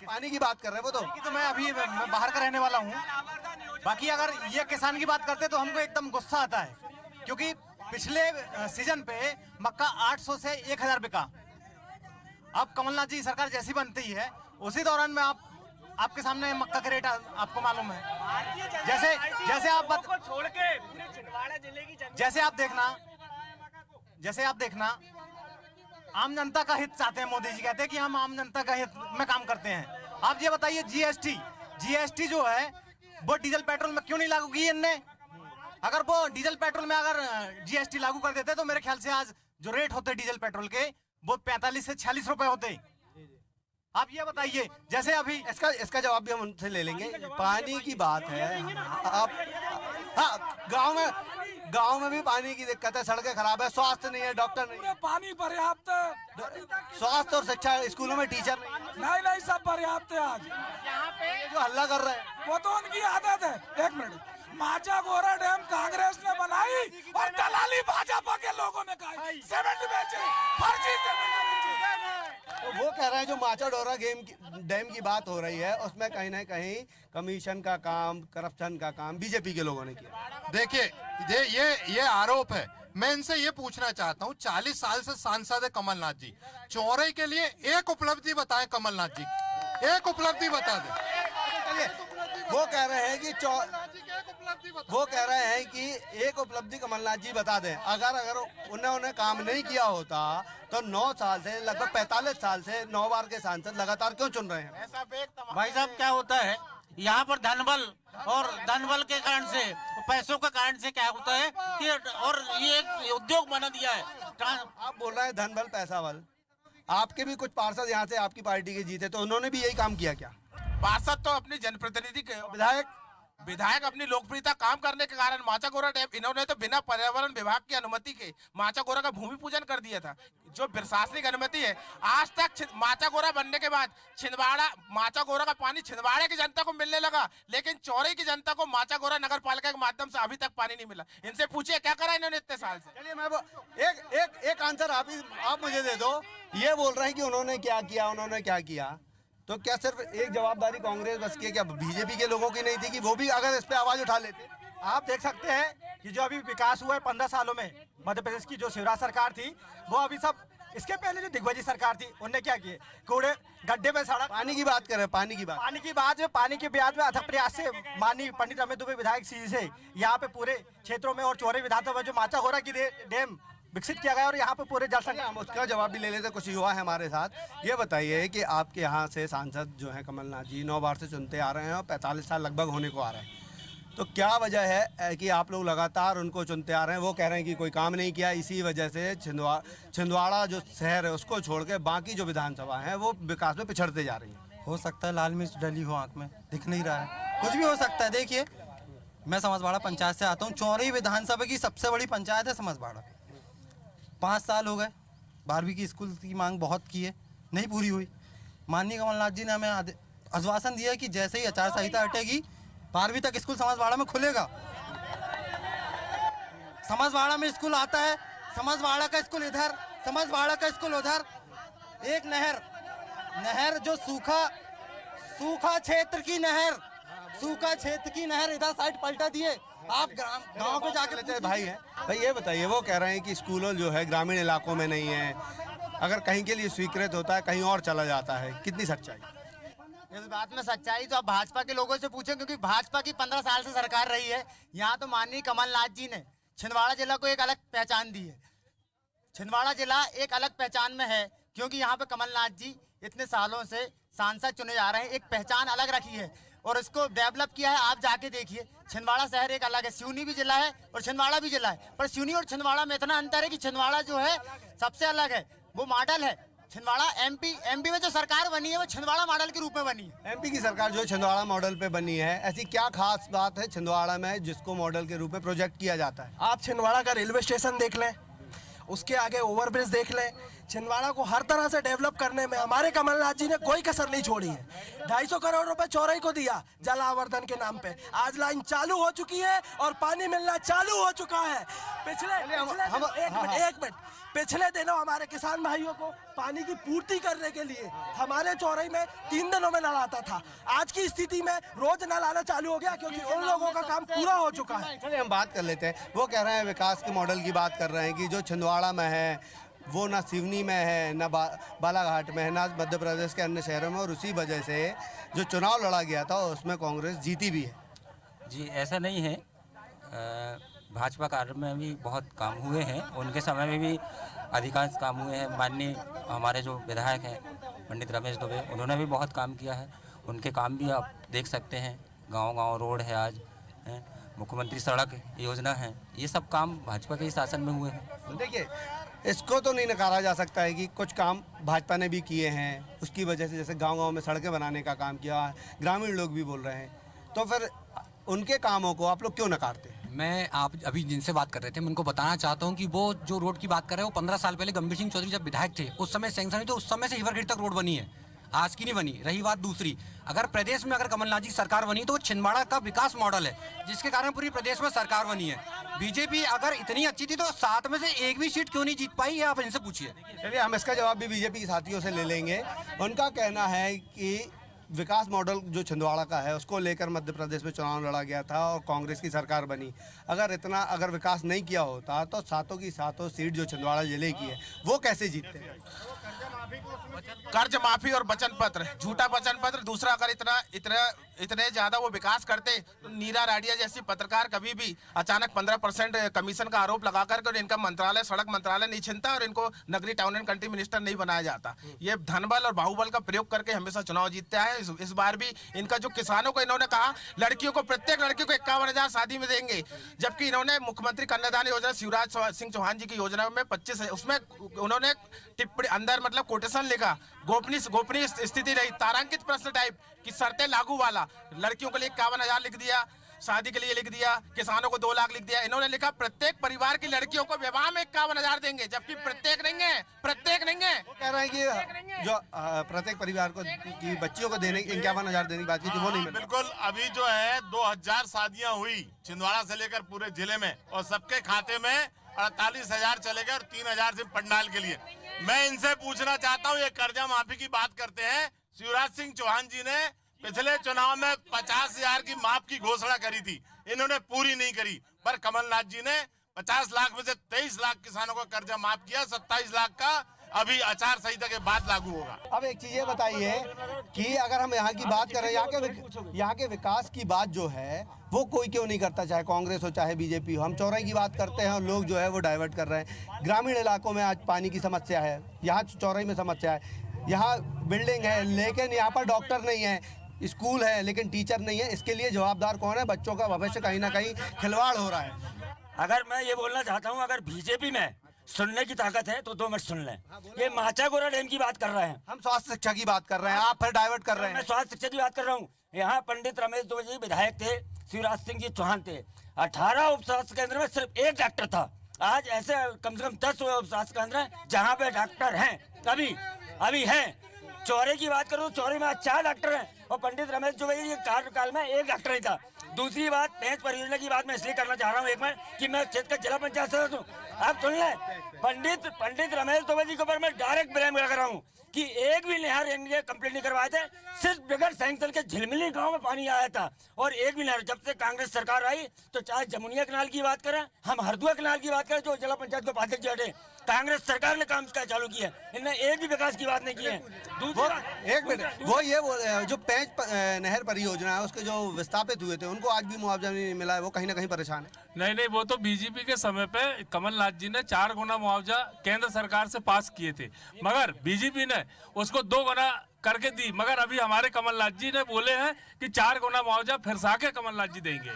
पानी की बात कर रहे हैं वो तो मैं अभी बाहर का रहने वाला हूँ। बाकी अगर ये किसान की बात करते तो हमको एकदम गुस्सा आता है, क्योंकि पिछले सीजन पे मक्का 800 से 1000 बिका। अब कमलनाथ जी सरकार जैसी बनती है उसी दौरान में आपके सामने मक्का के रेट आपको मालूम है। जैसे आप देखना आम जनता का हित चाहते हैं। मोदी जी कहते हैं कि हम आम जनता का हित में काम करते हैं। आप ये बताइए, जीएसटी जो है वो डीजल पेट्रोल में क्यों नहीं लागू की इनने? अगर वो डीजल पेट्रोल में अगर जीएसटी लागू कर देते तो मेरे ख्याल से आज जो रेट होते डीजल पेट्रोल के वो 45 से 46 रुपए होते। आप ये बताइए, जैसे अभी इसका जवाब भी हम उनसे ले लेंगे। पानी की बात है, आप गांव में भी पानी की दिक्कत है, सड़कें खराब है, स्वास्थ्य नहीं है, डॉक्टर नहीं है, पानी पर्याप्त, स्वास्थ्य और शिक्षा, स्कूलों में टीचर नहीं सब पर्याप्त है। आज यहाँ पे जो हल्ला कर रहे हैं वो तो उनकी आदत है। 1 मिनट, माचागोरा डैम कांग्रेस ने बनाई और दलाली भाजपा के लोगों ने खाई। सीमेंट बेचे, फर्जी सीमेंट बेचे। तो वो कह रहे हैं जो माचाडोरा डैम की बात हो रही है उसमें कहीं ना कहीं कमीशन का काम, करप्शन का काम बीजेपी के लोगों ने किया। देखिए ये आरोप है। मैं इनसे ये पूछना चाहता हूँ, 40 साल से सांसद है कमलनाथ जी, चौराही के लिए एक उपलब्धि बताएं कमलनाथ जी, एक उपलब्धि बता दें। वो कह रहे हैं कि एक उपलब्धि कमलनाथ जी बता दें। अगर उन्होंने काम नहीं किया होता तो 9 साल से लगभग 45 साल से 9 बार के सांसद लगातार क्यों चुन रहे हैं? भाई साहब, क्या होता है यहाँ पर धनबल के कारण से, पैसों के कारण से क्या होता है कि और ये एक उद्योग बना दिया है। आप बोल रहे हैं धनबल पैसा बल, आपके भी कुछ पार्षद यहाँ से आपकी पार्टी के जीते, तो उन्होंने भी यही काम किया क्या? पार्षद तो अपनी जनप्रतिनिधि के विधायक अपनी लोकप्रियता काम करने के कारण माचागोरा डैम इन्होंने तो बिना पर्यावरण विभाग की अनुमति के माचागोरा का भूमि पूजन कर दिया था, जो प्रशासनिक अनुमति है। आज तक माचागोरा बनने के बाद छिंदवाड़ा माचागोरा का पानी छिंदवाड़े की जनता को मिलने लगा, लेकिन चौरी की जनता को माचागोरा नगर पालिका के माध्यम से अभी तक पानी नहीं मिला। इनसे पूछिए क्या करा इन्होंने इतने साल से। चलिए मैं एक आंसर आप मुझे दे दो। ये बोल रहे हैं कि उन्होंने क्या किया, तो क्या सिर्फ एक जवाबदारी कांग्रेस बस की, क्या बीजेपी के लोगों की नहीं थी कि वो भी अगर इस पे आवाज उठा लेते? आप देख सकते हैं कि जो अभी विकास हुआ है 15 सालों में, मध्य प्रदेश की जो शिवराज सरकार थी वो अभी सब, इसके पहले जो दिग्विजय सरकार थी उनने क्या किए, कूड़े गड्ढे में सड़क। पानी की बात करें, पानी की बात में अथक प्रयास से माननीय पंडित रमेश दुबे विधायक श्री से यहाँ पे पूरे क्षेत्रों में और चौरे विधानसभा जो माचागोरा की डैम विकसित किया गया और यहाँ पे पूरे जल संकट। हम उसका जवाब भी ले लेते, कुछ युवा है हमारे साथ। ये बताइए कि आपके यहाँ से सांसद जो है कमलनाथ जी 9 बार से चुनते आ रहे हैं और 45 साल लगभग होने को आ रहे हैं, तो क्या वजह है कि आप लोग लगातार उनको चुनते आ रहे हैं? वो कह रहे हैं कि कोई काम नहीं किया, इसी वजह से छिंदवाड़ा जो शहर है उसको छोड़ के बाकी जो विधानसभा है वो विकास में पिछड़ते जा रही है। हो सकता है लाल मिर्च डली हो आँख में, दिख नहीं रहा है, कुछ भी हो सकता है। देखिए मैं समझवाड़ा पंचायत से आता हूँ, चौरी विधानसभा की सबसे बड़ी पंचायत है समझवाड़ा। 5 साल हो गए, 12वीं की स्कूल की मांग बहुत की है, नहीं पूरी हुई। माननीय कमलनाथ जी ने हमें आश्वासन दिया कि जैसे ही आचार संहिता हटेगी 12वीं तक स्कूल समझवाड़ा में खुलेगा। समझवाड़ा में स्कूल आता है, समझवाड़ा का स्कूल इधर, समझवाड़ा का स्कूल उधर। एक नहर जो सूखा क्षेत्र की नहर इधर साइड पलटा दिए। आप गांव पे जाके लेते भाई ये बताइए, वो कह रहे हैं कि स्कूलों जो है ग्रामीण इलाकों में नहीं है, अगर कहीं के लिए स्वीकृत होता है कहीं और चला जाता है, कितनी सच्चाई? इस बात में सच्चाई तो आप भाजपा के लोगों से पूछें, क्योंकि भाजपा की 15 साल से सरकार रही है। यहाँ तो माननीय कमलनाथ जी ने छिंदवाड़ा जिला को एक अलग पहचान दी है। छिंदवाड़ा जिला एक अलग पहचान में है क्योंकि यहाँ पे कमलनाथ जी इतने सालों से सांसद चुने जा रहे हैं, एक पहचान अलग रखी है और इसको डेवलप किया है। आप जाके देखिए, छिंदवाड़ा शहर एक अलग है, सिवनी भी जिला है और छिंदवाड़ा भी जिला है, पर सिवनी और छिंदवाड़ा में इतना अंतर है कि छिंदवाड़ा जो है सबसे अलग है, वो मॉडल है। छिंदवाड़ा एमपी में जो सरकार बनी है वो छिंदवाड़ा मॉडल के रूप में बनी है। एमपी की सरकार जो छिंदवाड़ा मॉडल पे बनी है, ऐसी क्या खास बात है छिंदवाड़ा में जिसको मॉडल के रूप में प्रोजेक्ट किया जाता है? आप छिंदवाड़ा का रेलवे स्टेशन देख लें, उसके आगे ओवरब्रिज देख लें। छिंदवाड़ा को हर तरह से डेवलप करने में हमारे कमलनाथ जी ने कोई कसर नहीं छोड़ी है। 250 करोड़ रुपए चौराई को दिया जल आवर्धन के नाम पे, आज लाइन चालू हो चुकी है और पानी मिलना चालू हो चुका है। पिछले दिनों हमारे किसान भाइयों को पानी की पूर्ति करने के लिए हमारे चौराई में 3 दिनों में नल आता था, आज की स्थिति में रोज नल आना चालू हो गया क्योंकि उन लोगों का काम पूरा हो चुका है। चलिए हम बात कर लेते हैं। वो कह रहे हैं विकास के मॉडल की बात कर रहे हैं कि जो छिंदवाड़ा में है वो ना सिवनी में है, ना बालाघाट में है, ना मध्य प्रदेश के अन्य शहरों में, और उसी वजह से जो चुनाव लड़ा गया था उसमें कांग्रेस जीती भी है। जी ऐसा नहीं है, भाजपा कार्य में भी बहुत काम हुए हैं, उनके समय में भी अधिकांश काम हुए हैं। माननीय हमारे जो विधायक हैं पंडित रमेश दुबे, उन्होंने भी बहुत काम किया है, उनके काम भी आप देख सकते हैं। गांव-गांव रोड है आज, मुख्यमंत्री सड़क योजना है, ये सब काम भाजपा के ही शासन में हुए हैं। देखिए इसको तो नहीं नकारा जा सकता है कि कुछ काम भाजपा ने भी किए हैं, उसकी वजह से जैसे गांव-गांव में सड़कें बनाने का काम किया, ग्रामीण लोग भी बोल रहे हैं, तो फिर उनके कामों को आप लोग क्यों नकारते हैं? मैं आप अभी जिनसे बात कर रहे थे मैं उनको बताना चाहता हूं कि वो जो रोड की बात कर रहे हैं वो 15 साल पहले गंभीर सिंह चौधरी जब विधायक थे उस समय सैंक्शन हुई, तो उस समय से हिवरगढ़ तक रोड बनी है, आज की नहीं बनी। रही बात दूसरी, अगर प्रदेश में अगर कमलनाथ जी सरकार बनी तो वो छिंदवाड़ा का विकास मॉडल है जिसके कारण पूरी प्रदेश में सरकार बनी है। बीजेपी अगर इतनी अच्छी थी तो 7 में से एक भी सीट क्यों नहीं जीत पाई, ये आप इनसे पूछिए। चलिए हम इसका जवाब भी बीजेपी के साथियों से ले लेंगे। उनका कहना है कि विकास मॉडल जो छिंदवाड़ा का है उसको लेकर मध्य प्रदेश में चुनाव लड़ा गया था और कांग्रेस की सरकार बनी। अगर विकास नहीं किया होता तो 7 की 7 सीट जो छिंदवाड़ा जिले की है वो कैसे जीतते? कर्ज माफी और वचन पत्र, झूठा वचन पत्र, दूसरा अगर इतना इतने ज्यादा वो विकास करते तो नीरा राडिया जैसी पत्रकार कभी भी अचानक 15% कमीशन का आरोप लगा कर इनका मंत्रालय, सड़क मंत्रालय नहीं छिनता और इनको नगरीय टाउन एंड कंट्री मिनिस्टर नहीं बनाया जाता। ये धनबल और बाहुबल का प्रयोग करके हमेशा चुनाव जीतते आए। इस बार भी इनका जो किसानों को इन्होंने कहा लड़कियों को, प्रत्येक लड़की को 51,000 शादी में देंगे, जबकि इन्होंने मुख्यमंत्री कन्यादान योजना शिवराज सिंह चौहान जी की योजना में 25, उसमें उन्होंने टिप्पणी अंदर मतलब कोटेशन लिखा, गोपनीय स्थिति रही, तारांकित प्रश्न टाइप की शर्तें लागू वाला, लड़कियों के लिए 51,000 लिख दिया, शादी के लिए लिख दिया, किसानों को 2 लाख लिख दिया। इन्होंने लिखा प्रत्येक परिवार की लड़कियों को विवाह में 51,000 देंगे, जबकि प्रत्येक नहीं है। वो कह रहे हैं कि जो प्रत्येक परिवार को की बच्चियों को देने 51,000 देने की बात की थी वो नहीं मिला। बिल्कुल, अभी जो है 2000 शादियां हुई छिंदवाड़ा से लेकर पूरे जिले में और सबके खाते में 48,000 चले गए और 3,000 सिर्फ पंडाल के लिए। मैं इनसे पूछना चाहता हूँ, ये कर्जा माफी की बात करते हैं, शिवराज सिंह चौहान जी ने पिछले चुनाव में 50,000 की माफ की घोषणा करी थी, इन्होंने पूरी नहीं करी, पर कमलनाथ जी ने 50 लाख में से 23 लाख किसानों का कर्जा माफ किया, 27 लाख का अभी आचार संहिता के बाद लागू होगा। अब एक चीज ये बताइए कि अगर हम यहाँ की बात करें, यहाँ के विकास की बात जो है वो कोई क्यों नहीं करता, चाहे कांग्रेस हो चाहे बीजेपी हो। हम चौराहे की बात करते हैं और लोग जो है वो डाइवर्ट कर रहे हैं। ग्रामीण इलाकों में आज पानी की समस्या है, यहाँ चौराहे में समस्या है, यहाँ बिल्डिंग है लेकिन यहाँ पर डॉक्टर नहीं है, स्कूल है लेकिन टीचर नहीं है। इसके लिए जवाबदार कौन है? बच्चों का भविष्य कहीं ना कहीं खिलवाड़ हो रहा है। अगर मैं ये बोलना चाहता हूँ, अगर बीजेपी में सुनने की ताकत है तो 2 मिनट सुन लें। ये माचागोरा डैम की बात कर रहे हैं, हम स्वास्थ्य शिक्षा की बात कर रहे हैं, आप फिर डाइवर्ट कर रहे हैं। मैं स्वास्थ्य शिक्षा की बात कर रहा हूँ। यहाँ पंडित रमेश दुबे जी विधायक थे, शिवराज सिंह जी चौहान थे, 18 उप स्वास्थ्य केंद्र में सिर्फ 1 डॉक्टर था। आज ऐसे कम से कम 10 उप स्वास्थ्य केंद्र हैं जहाँ पे डॉक्टर हैं, अभी हैं। चौरे की बात करूँ, चौरे में 4 डॉक्टर हैं और पंडित रमेश दुबे जी कार्यकाल में 1 डॉक्टर ही था। दूसरी बात, पेंच परियोजना की बात मैं इसलिए करना चाह रहा हूँ एक मिनट कि मैं क्षेत्र का जिला पंचायत सदस्य हूँ। आप सुन लें, पंडित रमेश दुबे जी के ऊपर मैं डायरेक्ट ब्लेम कर रहा हूँ कि एक भी नहर इनके कंप्लीट नहीं करवाए थे। सिर्फ बगैर सैंक्शन के झिलमिली गांव में पानी आया था और एक भी नहर, जब से कांग्रेस सरकार आई तो चाहे जमुनिया कैनाल की बात करें, हम हरदुआ कैनाल की बात करें, जो जिला पंचायत के उपाध्यक्ष बैठे, कांग्रेस सरकार ने काम चालू किया, इनने एक भी विकास की बात नहीं की है। एक मिनट, वो ये जो पेंच नहर परियोजना है उसके जो विस्थापित हुए थे उनको आज भी मुआवजा नहीं मिला है, वो कहीं ना कहीं परेशान है। नहीं, वो तो बीजेपी के समय पे कमलनाथ जी ने 4 गुना मुआवजा केंद्र सरकार से पास किए थे, मगर बीजेपी ने उसको 2 गुना करके दी। मगर अभी हमारे कमलनाथ जी ने बोले हैं कि 4 गुना मुआवजा फिर साके कमलनाथ जी देंगे।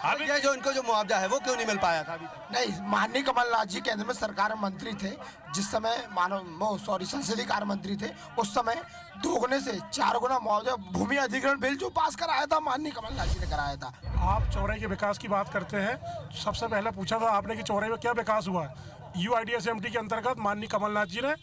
अभी ये जो इनको जो मुआवजा है वो क्यों नहीं मिल पाया था अभी तक? नहीं, माननीय कमलनाथ जी केंद्र में सरकार में मंत्री थे, जिस समय संसदीय कार्य मंत्री थे, उस समय 2 गुने से 4 गुना मुआवजा भूमि अधिग्रहण बिल जो पास कराया था माननीय कमलनाथ जी ने कराया था। आप चौराहे के विकास की बात करते हैं, सबसे पहले पूछा था आपने कि चौराहे में क्या विकास हुआ है। UIDSMT के अंतर्गत माननीय कमलनाथ जी ने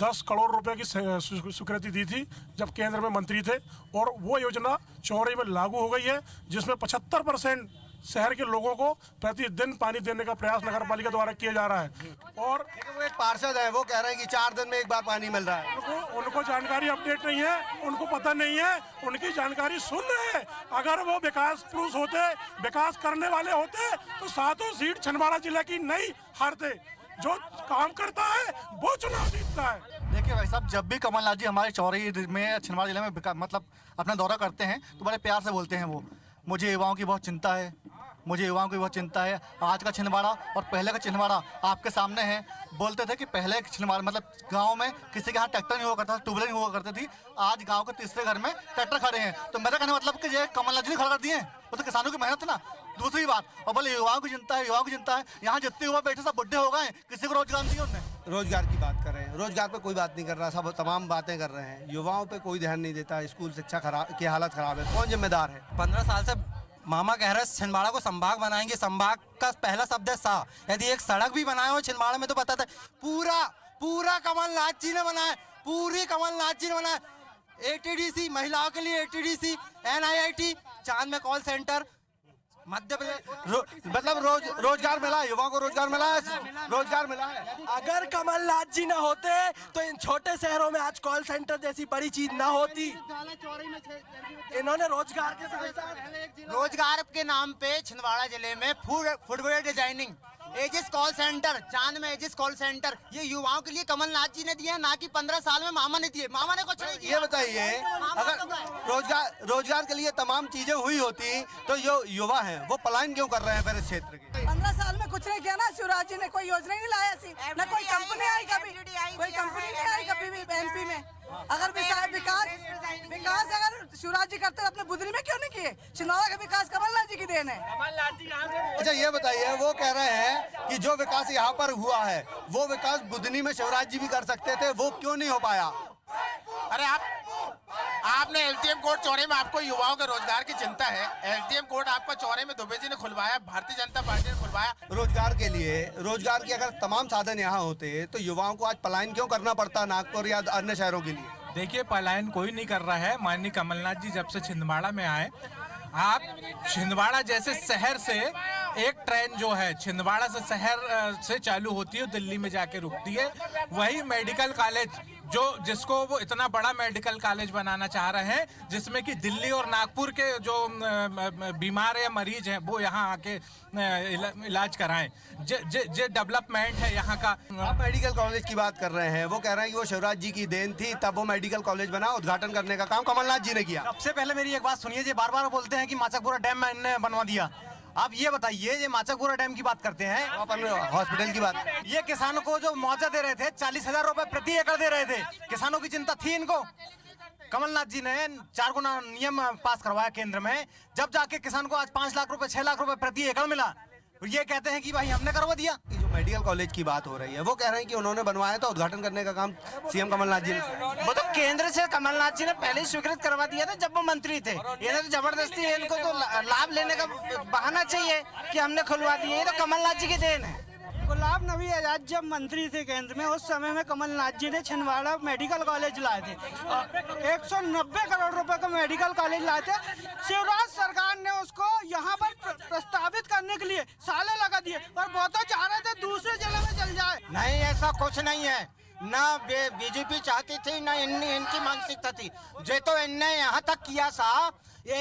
10 करोड़ रुपए की स्वीकृति दी थी जब केंद्र में मंत्री थे, और वो योजना चौराहे में लागू हो गई है, जिसमें 75% शहर के लोगों को प्रतिदिन पानी देने का प्रयास नगर पालिका द्वारा किया जा रहा है। और वो एक पार्षद है, वो कह रहे हैं कि 4 दिन में एक बार पानी मिल रहा है। उनको जानकारी अपडेट नहीं है, उनको पता नहीं है, उनकी जानकारी सुन रहे हैं। अगर वो विकास पुरुष होते, विकास करने वाले होते तो 7 सीट छिंदवाड़ा जिला की नहीं हारते। जो काम करता है वो चुनाव जीतता है। देखिए भाई साहब, जब भी कमलनाथ जी हमारे चौराहे में छिंदवाड़ा जिले में मतलब अपना दौरा करते हैं तो बड़े प्यार से बोलते हैं वो, मुझे युवाओं की बहुत चिंता है, मुझे युवाओं की बहुत चिंता है। आज का छिंदवाड़ा और पहले का छिंदवाड़ा आपके सामने है। बोलते थे कि पहले छिंदवाड़ा मतलब गांव में किसी के यहाँ ट्रैक्टर नहीं हुआ करता था, ट्यूबवेल नहीं हुआ करती थी, आज गांव के तीसरे घर में ट्रैक्टर खड़े हैं। तो मेरा कहने मतलब कि ये कमलनाथ जी ने खड़ा कर दिए हैं, वो तो किसानों की मेहनत है ना। दूसरी बात, और बोले युवाओं की चिंता है, युवाओं की चिंता है। यहाँ जितने युवा बैठे सब बुढ़े हो गए, किसी को रोजगार नहीं है उन्होंने। रोजगार की बात कर रहे हैं, रोजगार पे कोई बात नहीं कर रहा, सब तमाम बातें कर रहे हैं। युवाओं पे कोई ध्यान नहीं देता, स्कूल शिक्षा खराब की हालत खराब है, कौन जिम्मेदार है? 15 साल से मामा कह रहे हैं छिंदवाड़ा को संभाग बनाएंगे। संभाग का पहला शब्द है सा। यदि एक सड़क भी बनाए हो छिंदवाड़ा में तो बताता है पूरा कमलनाथ जी ने बनाया, पूरी कमलनाथ जी ने बनाया। ATDC महिलाओं के लिए, ATDC, NIIT, चांद में कॉल सेंटर, मध्य प्रदेश मतलब रोजगार मिला है, युवाओं को रोजगार मिला है, रोजगार मिला है। अगर कमलनाथ जी ना होते तो इन छोटे शहरों में आज कॉल सेंटर जैसी बड़ी चीज ना होती। इन्होंने रोजगार के साथ रोजगार के नाम पे छिंदवाड़ा जिले में footwear designing Aegis call center, Chand में एजिस कॉल सेंटर, ये युवाओं के लिए कमलनाथ जी ने दिए, ना कि 15 साल में मामा ने दिए। मामा ने कुछ नहीं दिया। ये बताइए, अगर रोजगार के लिए तमाम चीजें हुई होती तो जो युवा हैं वो पलायन क्यों कर रहे हैं फिर इस क्षेत्र के? 15 साल में कुछ नहीं किया ना, शिवराज जी ने कोई योजना ही नहीं लाया सी, ना कोई कंपनी आई कभी, कोई कंपनी नहीं आई कभी भी एमपी में। अगर विकास अगर शिवराज जी करते अपने बुधनी में क्यों नहीं किए? छिंदवाड़ा का विकास कमलनाथ जी की देन है। अच्छा ये बताइए, वो कह रहे हैं कि जो विकास यहाँ पर हुआ है वो विकास बुधनी में शिवराज जी भी कर सकते थे, वो क्यों नहीं हो पाया? अरे आपने एलटीएम कोर्ट चौड़े में, आपको युवाओं के रोजगार की चिंता है, एलटीएम कोर्ट आपका चौड़े में दुबे जी ने खुलवाया, भारतीय जनता पार्टी ने खुलवाया। रोजगार के लिए, रोजगार के अगर तमाम साधन यहाँ होते तो युवाओं को आज पलायन क्यों करना पड़ता नागपुर या अन्य शहरों के लिए? देखिए, पलायन कोई नहीं कर रहा है। माननीय कमलनाथ जी जब से छिंदवाड़ा में आए, आप छिंदवाड़ा जैसे शहर से एक ट्रेन जो है छिंदवाड़ा से शहर से चालू होती है, दिल्ली में जाके रुकती है। वही मेडिकल कॉलेज जिसको वो इतना बड़ा मेडिकल कॉलेज बनाना चाह रहे हैं, जिसमें कि दिल्ली और नागपुर के जो बीमार या मरीज हैं वो यहाँ आके इलाज कराएं। जे डेवलपमेंट है यहाँ का। आप मेडिकल कॉलेज की बात कर रहे हैं, वो कह रहे हैं कि वो शिवराज जी की देन थी, तब वो मेडिकल कॉलेज बना, उद्घाटन करने का काम कमलनाथ जी ने किया। सबसे पहले मेरी एक बात सुनिए, जी बार बार बोलते हैं कि माचकपुरा डैम में इन्होंने बनवा दिया। आप ये बताइए, ये माचकपुरा डैम की बात करते हैं, हॉस्पिटल की बात, ये किसानों को जो मुआवजा दे रहे थे 40,000 रुपए प्रति एकड़ दे रहे थे, किसानों की चिंता थी इनको? कमलनाथ जी ने 4 गुना नियम पास करवाया केंद्र में, जब जाके किसान को आज 5 लाख रुपए 6 लाख रुपए प्रति एकड़ मिला। ये कहते हैं कि भाई हमने करवा दिया। जो मेडिकल कॉलेज की बात हो रही है, वो कह रहे हैं कि उन्होंने बनवाया था, उद्घाटन करने का काम सीएम कमलनाथ जी ने। वो तो केंद्र से कमलनाथ जी ने पहले ही स्वीकृत करवा दिया था जब वो मंत्री थे। ये तो जबरदस्ती, इनको तो लाभ लेने का बहाना चाहिए कि हमने खुलवा दिए। ये तो कमलनाथ जी की देन है। गुलाब नबी आजाद जब मंत्री थे केंद्र में, उस समय में कमलनाथ जी ने छिंदवाड़ा मेडिकल कॉलेज लाए थे। 190 करोड़ रुपए का मेडिकल कॉलेज लाए थे। शिवराज सरकार ने उसको यहाँ पर प्रस्तावित करने के लिए साले लगा दिए, और वो तो चाह रहे थे दूसरे जिले में चल जाए। नहीं, ऐसा कुछ नहीं है। ना बीजेपी चाहती थी, ना इनकी मानसिकता थी। जो तो इनने यहाँ तक किया साहब, ये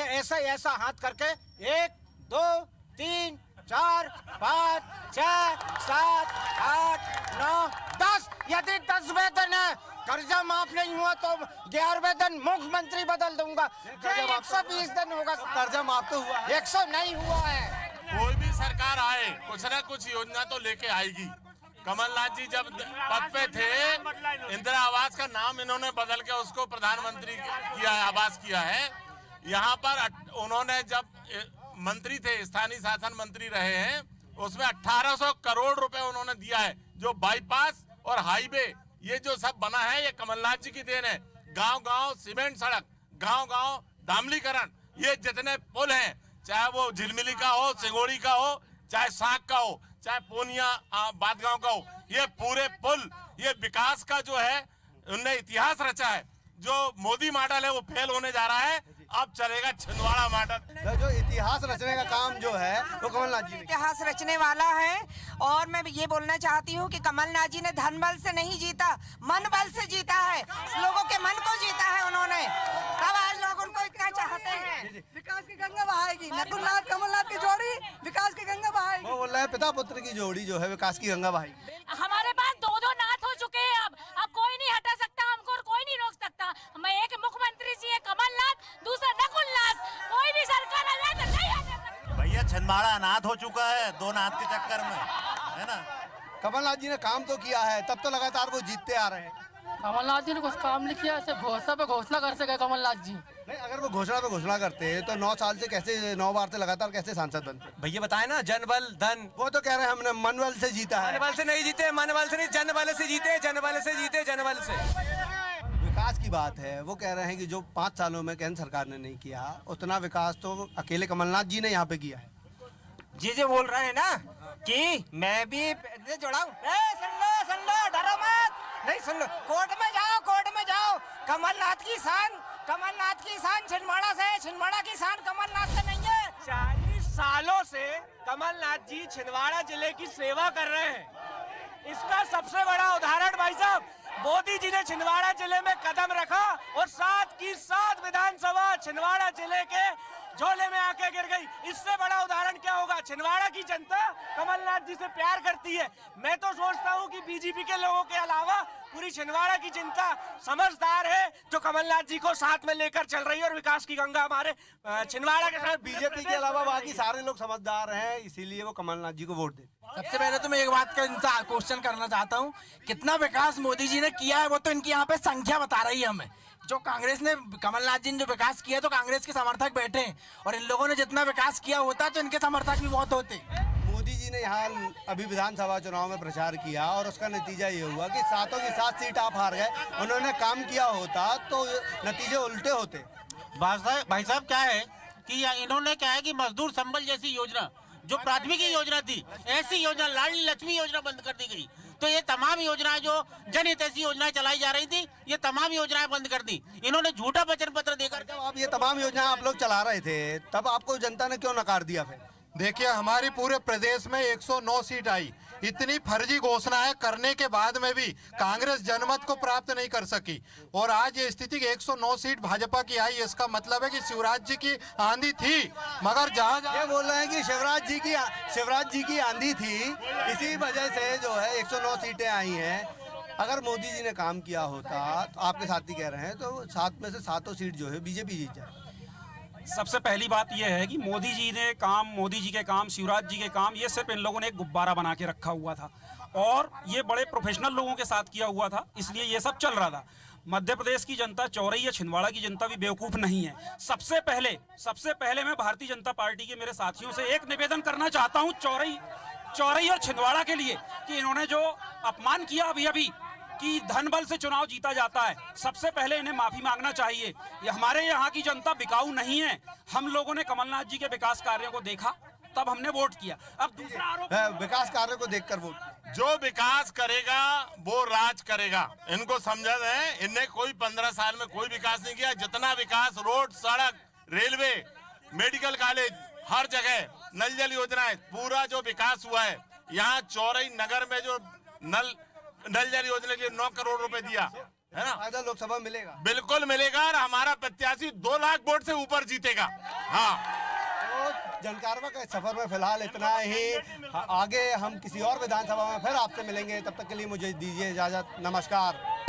ऐसा हाथ करके 1 2 3 4 5 6 7 8 9 10, यदि 10 वेतन है, कर्जा माफ नहीं हुआ तो 11वें दिन मुख्यमंत्री बदल दूंगा। 120 दिन होगा। कर्जा माफ तो हुआ, 100 नहीं हुआ है। कोई भी सरकार आए, कुछ न कुछ योजना तो लेके आएगी। कमलनाथ जी जब पद पे थे, इंदिरा आवास का नाम इन्होंने बदल के उसको प्रधानमंत्री किया, आवास किया है। यहाँ पर उन्होंने जब मंत्री थे, स्थानीय शासन मंत्री रहे हैं, उसमें 1800 करोड़ रुपए उन्होंने दिया है। जो बाईपास और हाईवे ये जो सब बना है, ये कमलनाथ जी की देन है। गांव-गांव सीमेंट सड़क, गांव-गांव डामलीकरण, ये जितने पुल हैं, चाहे वो झिलमिली का हो, सिंगोड़ी का हो, चाहे साग का हो, चाहे पूनिया बादगांव का हो, ये पूरे पुल, ये विकास का जो है उनने इतिहास रचा है। जो मोदी मॉडल है वो फेल होने जा रहा है, अब चलेगा छिंदवाड़ा मॉडल। जो इतिहास रचने का काम जो है वो कमलनाथ जी ने इतिहास रचने वाला है। और मैं ये बोलना चाहती हूँ कि कमलनाथ जी ने धन बल से नहीं जीता, मन बल से जीता है। लोगों के मन को जीता है उन्होंने, तब आज लोग उनको इतना चाहते हैं। विकास की गंगा बहाएगी, नकुलनाथ कमलनाथ की जोड़ी विकास की गंगा बहाएगी। वो बोल रहे हैं पिता पुत्र की जोड़ी जो है विकास की गंगा बहाएगी। हमारे पास 2 नाथ हो चुके हैं। अब कोई नहीं हटा सकता हमको और कोई नहीं रोक सकता। मैं एक मुख्यमंत्री जी है कमलनाथ, दूसरा नकुलनाथ, कोई भी सरकार आ जाए तो नहीं हटा सकता। भैया छिंदवाड़ा अनाथ हो चुका है 2 नाथ के चक्कर में, है ना। कमलनाथ जी ने काम तो किया है, तब तो लगातार वो जीतते आ रहे हैं। कमलनाथ जी ने कुछ काम नहीं किया, ऐसे घोषणा पे घोषणा कर सके कमलनाथ जी। नहीं, अगर वो घोषणा पे घोषणा करते तो 9 साल से कैसे, 9 बार से लगातार कैसे सांसद बनते? भैया बताए ना, जनबल धन। वो तो कह रहे हैं हमने मनबल से जीता है। मनबल से नहीं जीते, मनबल से नहीं, जनबल से जीते, जनबल से जीते, जनबल से। विकास की बात है, वो कह रहे हैं कि जो 5 सालों में केंद्र सरकार ने नहीं किया, उतना विकास तो अकेले कमलनाथ जी ने यहाँ पे किया है। जी बोल रहे हैं ना कि मैं भी जोड़ा हूँ। सुन लो, डरो मत। नहीं, सुन लो, कोर्ट में जाओ। कमलनाथ की शान छिंदवाड़ा से, छिंदवाड़ा की शान कमलनाथ से नहीं है। 40 सालों से कमलनाथ जी छिंदवाड़ा जिले की सेवा कर रहे हैं। इसका सबसे बड़ा उदाहरण भाई साहब, मोदी जी ने छिंदवाड़ा जिले में कदम रखा और 7 की 7 विधानसभा छिंदवाड़ा जिले के झोले में आके गिर गई। इससे बड़ा उदाहरण क्या होगा? छिंदवाड़ा की जनता कमलनाथ जी से प्यार करती है। मैं तो सोचता हूँ कि बीजेपी के लोगों के अलावा पूरी छिंदवाड़ा की जनता समझदार है, जो कमलनाथ जी को साथ में लेकर चल रही है और विकास की गंगा हमारे छिंदवाड़ा के साथ। बीजेपी के अलावा बाकी सारे लोग समझदार हैं, इसीलिए वो कमलनाथ जी को वोट देते। सबसे पहले तो मैं एक बात का इनसे क्वेश्चन करना चाहता हूँ, कितना विकास मोदी जी ने किया है वो तो इनकी यहाँ पे संख्या बता रही है हमें। जो कांग्रेस ने, कमलनाथ जी ने जो विकास किया तो कांग्रेस के समर्थक बैठे हैं, और इन लोगों ने जितना विकास किया होता तो इनके समर्थक भी बहुत होते। मोदी जी ने यहाँ अभी विधानसभा चुनाव में प्रचार किया और उसका नतीजा ये हुआ कि 7 की 7 सीट आप हार गए। उन्होंने काम किया होता तो नतीजे उल्टे होते। भाई साहब क्या है कि इन्होंने क्या है कि मजदूर संबल जैसी योजना, जो प्राथमिक योजना थी, ऐसी योजना लाडली लक्ष्मी योजना बंद कर दी गई। तो ये तमाम योजनाएं जो जनहितैषी योजनाएं चलाई जा रही थी, ये तमाम योजनाएं बंद कर दी। इन्होंने झूठा वचन पत्र देकर। जब आप ये तमाम योजनाएं आप लोग चला रहे थे तब आपको जनता ने क्यों नकार दिया? फिर देखिए, हमारी पूरे प्रदेश में 109 सीट आई। इतनी फर्जी घोषणाएं करने के बाद में भी कांग्रेस जनमत को प्राप्त नहीं कर सकी, और आज ये स्थिति कि 109 सीट भाजपा की आई, इसका मतलब है कि शिवराज जी की आंधी थी। मगर जहाँ ये बोल रहे हैं कि शिवराज जी की आंधी थी, इसी वजह से जो है 109 सीटें आई हैं। अगर मोदी जी ने काम किया होता तो आपके साथी कह रहे हैं तो 7 में से 7 सीट जो है बीजेपी जीत जाए। सबसे पहली बात यह है कि मोदी जी के काम, शिवराज जी के काम, ये सिर्फ इन लोगों ने एक गुब्बारा बना के रखा हुआ था, और ये बड़े प्रोफेशनल लोगों के साथ किया हुआ था, इसलिए ये सब चल रहा था। मध्य प्रदेश की जनता, चौरई या छिंदवाड़ा की जनता भी बेवकूफ़ नहीं है। सबसे पहले मैं भारतीय जनता पार्टी के मेरे साथियों से एक निवेदन करना चाहता हूँ चौरई और छिंदवाड़ा के लिए, कि इन्होंने जो अपमान किया अभी कि धन बल से चुनाव जीता जाता है, सबसे पहले इन्हें माफी मांगना चाहिए। ये हमारे यहाँ की जनता बिकाऊ नहीं है। हम लोगों ने कमलनाथ जी के विकास कार्यों को देखा, तब हमने वोट किया। अब दूसरा आरोप, विकास कार्यों को देखकर वोट। जो विकास करेगा वो राज करेगा, इनको समझा है। इनने कोई 15 साल में कोई विकास नहीं किया। जितना विकास, रोड, सड़क, रेलवे, मेडिकल कॉलेज, हर जगह नल जल योजनाएं, पूरा जो विकास हुआ है। यहाँ चौरई नगर में जो नल जल योजना के लिए 9 करोड़ रुपए दिया है ना, फायदा लोकसभा मिलेगा, बिल्कुल मिलेगा, और हमारा प्रत्याशी 2 लाख वोट से ऊपर जीतेगा। हाँ, तो जनकारवा के सफर में फिलहाल इतना ही। आगे हम किसी और विधानसभा में फिर आपसे मिलेंगे, तब तक के लिए मुझे दीजिए इजाजत। नमस्कार।